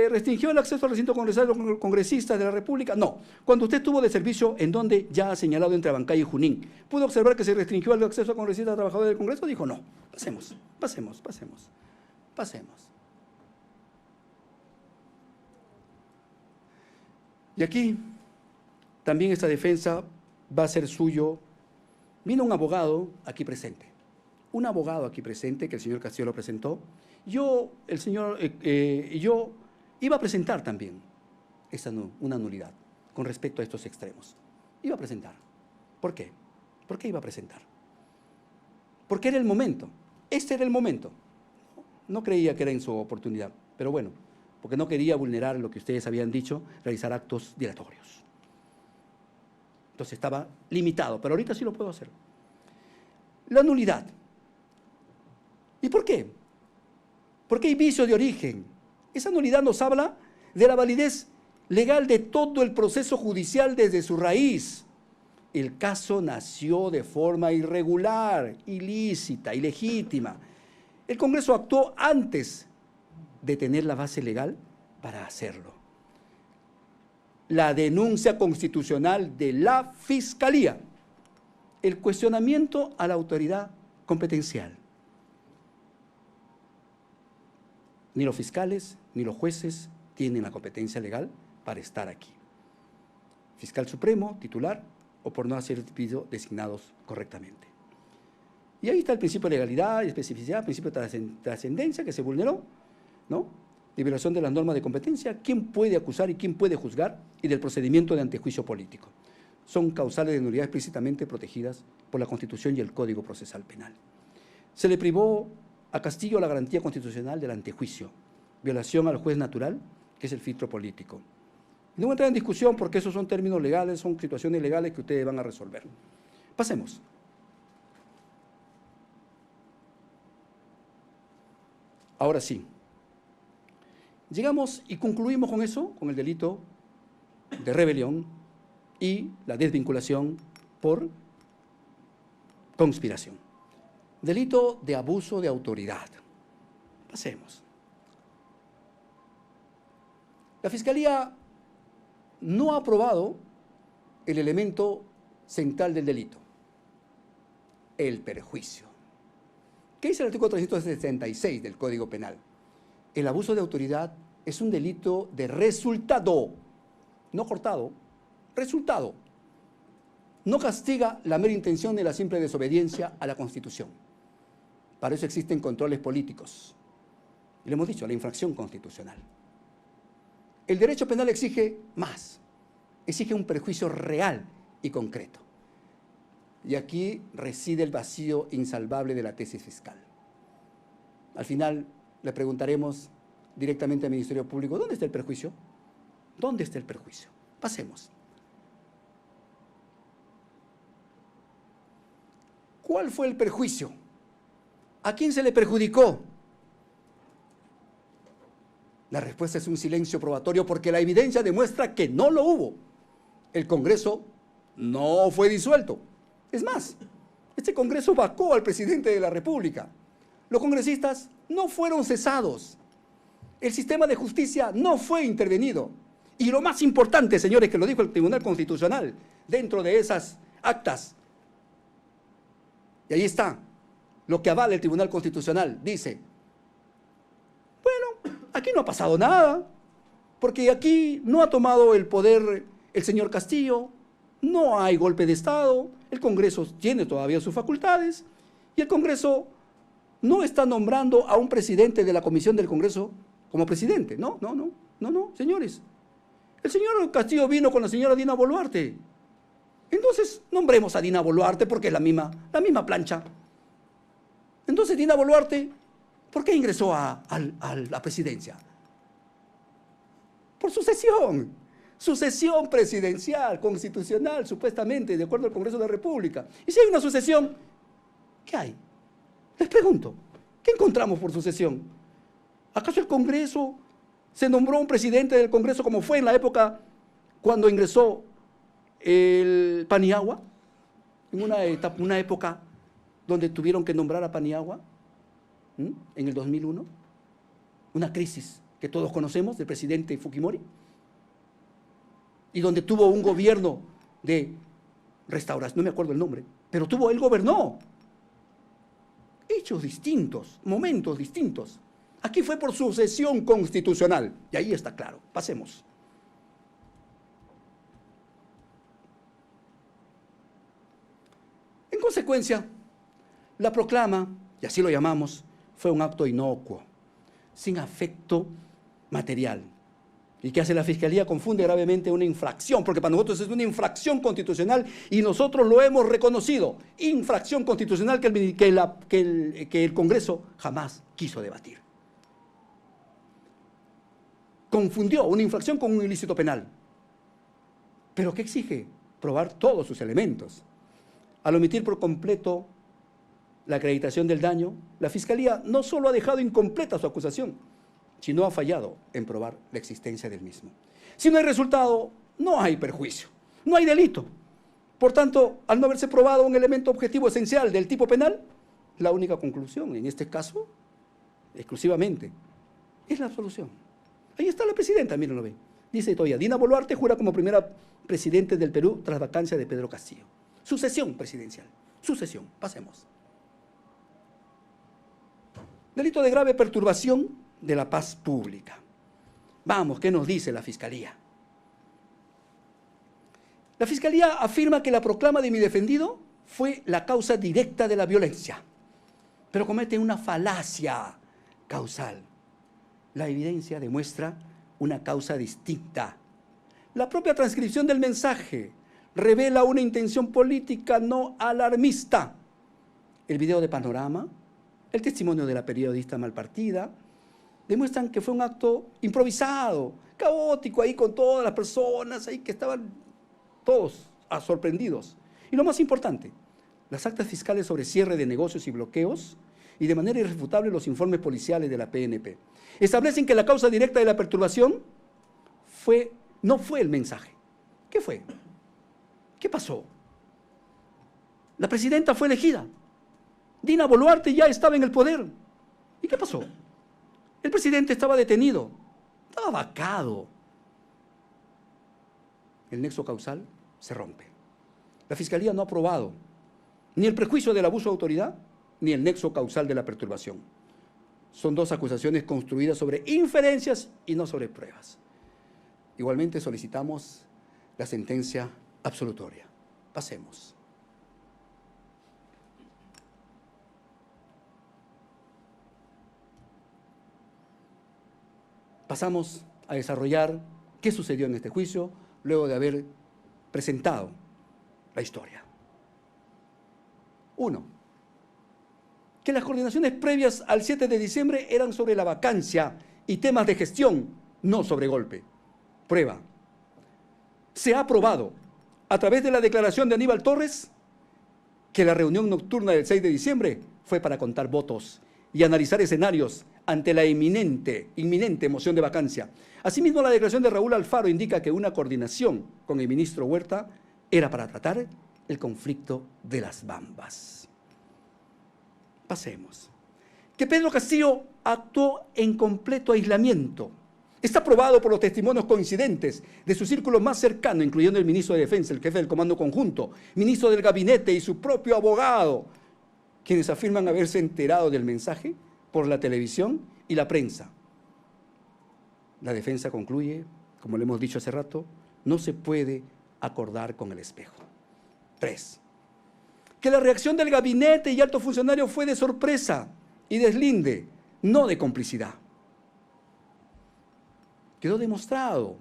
¿restringió el acceso al recinto congresal de los congresistas de la República? No. Cuando usted estuvo de servicio, ¿en donde ya ha señalado entre Abancay y Junín? ¿Pudo observar que se restringió el acceso a congresistas trabajadores del Congreso? Dijo no. Pasemos. Y aquí, también esta defensa va a ser suyo. Vino un abogado aquí presente. Un abogado aquí presente que el señor Castillo lo presentó. Yo iba a presentar también una nulidad con respecto a estos extremos. Iba a presentar. ¿Por qué? ¿Por qué iba a presentar? Porque era el momento. Este era el momento. No creía que era en su oportunidad, pero bueno, porque no quería vulnerar lo que ustedes habían dicho, realizar actos dilatorios. Entonces estaba limitado, pero ahorita sí lo puedo hacer. La nulidad. ¿Y por qué? Porque hay vicio de origen. Esa nulidad nos habla de la validez legal de todo el proceso judicial desde su raíz. El caso nació de forma irregular, ilícita, ilegítima. El Congreso actuó antes de tener la base legal para hacerlo. La denuncia constitucional de la Fiscalía. El cuestionamiento a la autoridad competencial. Ni los fiscales ni los jueces tienen la competencia legal para estar aquí. Fiscal Supremo, titular, o por no haber sido designados correctamente. Y ahí está el principio de legalidad, especificidad, principio de trascendencia que se vulneró, ¿no? De violación de las normas de competencia, quién puede acusar y quién puede juzgar, y del procedimiento de antejuicio político. Son causales de nulidad explícitamente protegidas por la Constitución y el Código Procesal Penal. Se le privó a Castillo la garantía constitucional del antejuicio, violación al juez natural, que es el filtro político. No voy a entrar en discusión porque esos son términos legales, son situaciones legales que ustedes van a resolver. Pasemos. Ahora sí. Llegamos y concluimos con eso, con el delito de rebelión y la desvinculación por conspiración. Delito de abuso de autoridad. Pasemos. La Fiscalía no ha aprobado el elemento central del delito, el perjuicio. ¿Qué dice el artículo 366 del Código Penal? El abuso de autoridad es un delito de resultado, no cortado, resultado. No castiga la mera intención ni la simple desobediencia a la Constitución. Para eso existen controles políticos. Y le hemos dicho, la infracción constitucional. El derecho penal exige más, exige un perjuicio real y concreto. Y aquí reside el vacío insalvable de la tesis fiscal. Al final le preguntaremos directamente al Ministerio Público, ¿dónde está el perjuicio? ¿Dónde está el perjuicio? Pasemos. ¿Cuál fue el perjuicio? ¿A quién se le perjudicó? La respuesta es un silencio probatorio porque la evidencia demuestra que no lo hubo. El Congreso no fue disuelto. Es más, este Congreso vacó al presidente de la República. Los congresistas no fueron cesados. El sistema de justicia no fue intervenido. Y lo más importante, señores, que lo dijo el Tribunal Constitucional, dentro de esas actas Y ahí está lo que avala el Tribunal Constitucional. Dice, bueno, aquí no ha pasado nada, porque aquí no ha tomado el poder el señor Castillo, no hay golpe de Estado, el Congreso tiene todavía sus facultades y el Congreso no está nombrando a un presidente de la comisión del Congreso como presidente. No, señores. El señor Castillo vino con la señora Dina Boluarte. Entonces, nombremos a Dina Boluarte porque es la misma plancha. Entonces, Dina Boluarte, ¿por qué ingresó a la presidencia? Por sucesión presidencial, constitucional, supuestamente, de acuerdo al Congreso de la República. Y si hay una sucesión, ¿qué hay? Les pregunto, ¿qué encontramos por sucesión? ¿Acaso el Congreso se nombró un presidente del Congreso como fue en la época cuando ingresó el Paniagua? En una época donde tuvieron que nombrar a Paniagua, en el 2001, una crisis que todos conocemos del presidente Fujimori, y donde tuvo un gobierno de restauración, no me acuerdo el nombre, pero él gobernó. Hechos distintos, momentos distintos. Aquí fue por sucesión constitucional, y ahí está claro. Pasemos. En consecuencia, la proclama, y así lo llamamos, fue un acto inocuo, sin afecto material. ¿Y qué hace la Fiscalía? Confunde gravemente una infracción, porque para nosotros es una infracción constitucional y nosotros lo hemos reconocido. Infracción constitucional que el Congreso jamás quiso debatir. Confundió una infracción con un ilícito penal. ¿Pero qué exige? Probar todos sus elementos. Al omitir por completo la acreditación del daño, la Fiscalía no solo ha dejado incompleta su acusación, sino ha fallado en probar la existencia del mismo. Si no hay resultado, no hay perjuicio, no hay delito. Por tanto, al no haberse probado un elemento objetivo esencial del tipo penal, la única conclusión, en este caso, exclusivamente, es la absolución. Ahí está la presidenta, mírenlo bien. Dice todavía, Dina Boluarte jura como primera presidente del Perú tras vacancia de Pedro Castillo. Sucesión presidencial, sucesión, pasemos. Delito de grave perturbación de la paz pública. Vamos, ¿qué nos dice la Fiscalía? La Fiscalía afirma que la proclama de mi defendido fue la causa directa de la violencia, pero comete una falacia causal. La evidencia demuestra una causa distinta. La propia transcripción del mensaje revela una intención política no alarmista. El video de Panorama, el testimonio de la periodista malpartida, demuestran que fue un acto improvisado, caótico, ahí con todas las personas, ahí que estaban todos sorprendidos. Y lo más importante, las actas fiscales sobre cierre de negocios y bloqueos, y de manera irrefutable los informes policiales de la PNP, establecen que la causa directa de la perturbación no fue el mensaje. ¿Qué fue? ¿Qué pasó? La presidenta fue elegida. Dina Boluarte ya estaba en el poder. ¿Y qué pasó? El presidente estaba detenido, estaba vacado. El nexo causal se rompe. La Fiscalía no ha probado ni el prejuicio del abuso de autoridad, ni el nexo causal de la perturbación. Son dos acusaciones construidas sobre inferencias y no sobre pruebas. Igualmente solicitamos la sentencia absolutoria. Pasemos. Pasamos a desarrollar qué sucedió en este juicio luego de haber presentado la historia. 1. Que las coordinaciones previas al 7 de diciembre eran sobre la vacancia y temas de gestión, no sobre golpe. Prueba. Se ha probado, a través de la declaración de Aníbal Torres, que la reunión nocturna del 6 de diciembre fue para contar votos y analizar escenarios ante la inminente moción de vacancia. Asimismo, la declaración de Raúl Alfaro indica que una coordinación con el ministro Huerta era para tratar el conflicto de las Bambas. Pasemos. Que Pedro Castillo actuó en completo aislamiento. Está probado por los testimonios coincidentes de su círculo más cercano, incluyendo el ministro de Defensa, el jefe del Comando Conjunto, ministro del Gabinete y su propio abogado, quienes afirman haberse enterado del mensaje por la televisión y la prensa. La defensa concluye, como le hemos dicho hace rato, no se puede acordar con el espejo. 3. Que la reacción del gabinete y alto funcionario fue de sorpresa y deslinde, no de complicidad. Quedó demostrado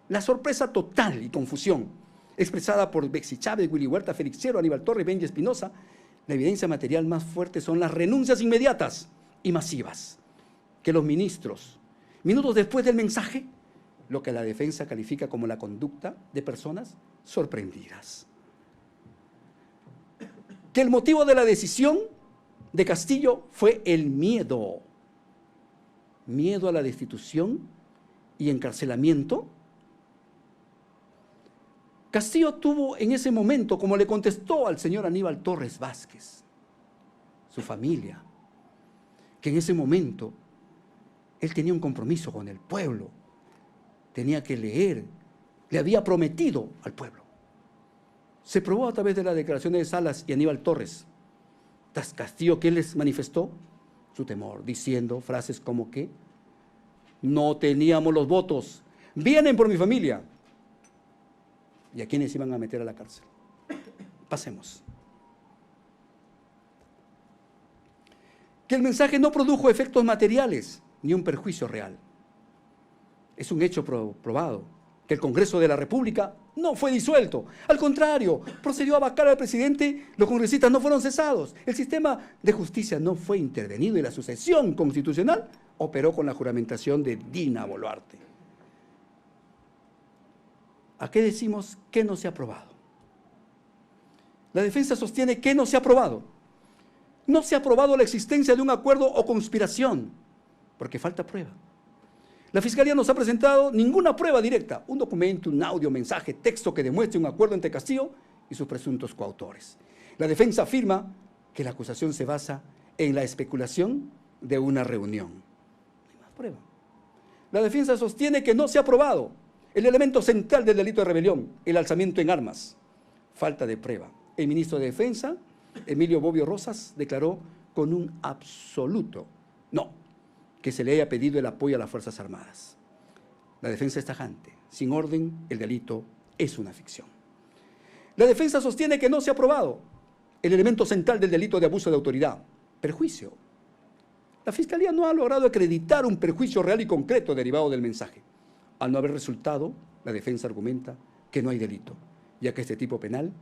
la sorpresa total y confusión expresada por Bexy Chávez, Willy Huerta, Félix Cero, Aníbal Torres, Benji Espinosa. La evidencia material más fuerte son las renuncias inmediatas y masivas que los ministros, minutos después del mensaje, lo que la defensa califica como la conducta de personas sorprendidas. Que el motivo de la decisión de Castillo fue el miedo. Miedo a la destitución y encarcelamiento. Castillo tuvo en ese momento, como le contestó al señor Aníbal Torres Vázquez, su familia, que en ese momento él tenía un compromiso con el pueblo, tenía que leer, le había prometido al pueblo. Se probó a través de las declaraciones de Salas y Aníbal Torres. Tras Castillo, ¿qué les manifestó? Su temor, diciendo frases como que no teníamos los votos, vienen por mi familia. ¿Y a quiénes iban a meter a la cárcel? Pasemos. Que el mensaje no produjo efectos materiales ni un perjuicio real. Es un hecho probado que el Congreso de la República no fue disuelto. Al contrario, procedió a vacar al presidente, los congresistas no fueron cesados. El sistema de justicia no fue intervenido y la sucesión constitucional operó con la juramentación de Dina Boluarte. ¿A qué decimos que no se ha aprobado? La defensa sostiene que no se ha aprobado. No se ha aprobado la existencia de un acuerdo o conspiración, porque falta prueba. La Fiscalía no nos ha presentado ninguna prueba directa, un documento, un audio, mensaje, texto que demuestre un acuerdo entre Castillo y sus presuntos coautores. La defensa afirma que la acusación se basa en la especulación de una reunión. No hay más prueba. La defensa sostiene que no se ha aprobado el elemento central del delito de rebelión, el alzamiento en armas. Falta de prueba. El ministro de Defensa, Emilio Bobbio Rosas, declaró con un absoluto no, que se le haya pedido el apoyo a las Fuerzas Armadas. La defensa es tajante. Sin orden, el delito es una ficción. La defensa sostiene que no se ha aprobado el elemento central del delito de abuso de autoridad, perjuicio. La Fiscalía no ha logrado acreditar un perjuicio real y concreto derivado del mensaje. Al no haber resultado, la defensa argumenta que no hay delito, ya que este tipo penal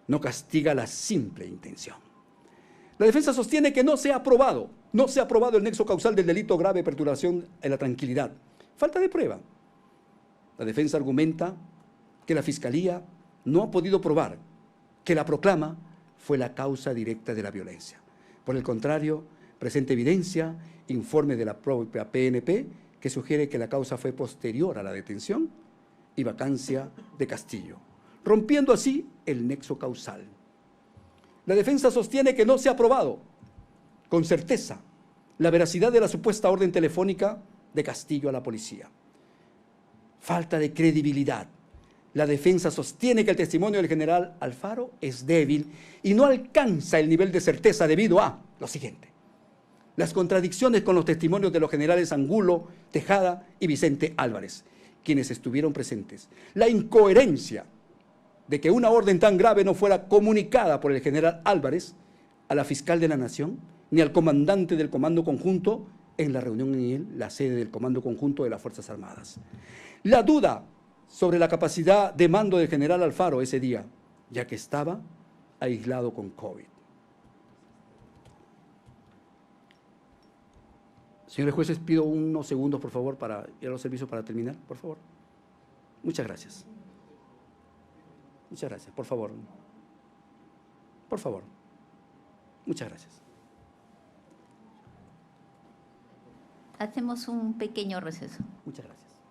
no castiga la simple intención. La defensa sostiene que no se ha aprobado el nexo causal del delito grave de perturbación de la tranquilidad. Falta de prueba. La defensa argumenta que la Fiscalía no ha podido probar que la proclama fue la causa directa de la violencia. Por el contrario, presenta evidencia, informe de la propia PNP, que sugiere que la causa fue posterior a la detención y vacancia de Castillo, rompiendo así el nexo causal. La defensa sostiene que no se ha probado con certeza la veracidad de la supuesta orden telefónica de Castillo a la policía. Falta de credibilidad. La defensa sostiene que el testimonio del general Alfaro es débil y no alcanza el nivel de certeza debido a lo siguiente: las contradicciones con los testimonios de los generales Angulo, Tejada y Vicente Álvarez, quienes estuvieron presentes. La incoherencia de que una orden tan grave no fuera comunicada por el general Álvarez a la fiscal de la Nación, ni al comandante del Comando Conjunto en la reunión en la sede del Comando Conjunto de las Fuerzas Armadas. La duda sobre la capacidad de mando del general Alfaro ese día, ya que estaba aislado con COVID. Señores jueces, pido unos segundos, por favor, para ir a los servicios para terminar, por favor. Muchas gracias. Muchas gracias, por favor. Por favor. Muchas gracias. Hacemos un pequeño receso. Muchas gracias.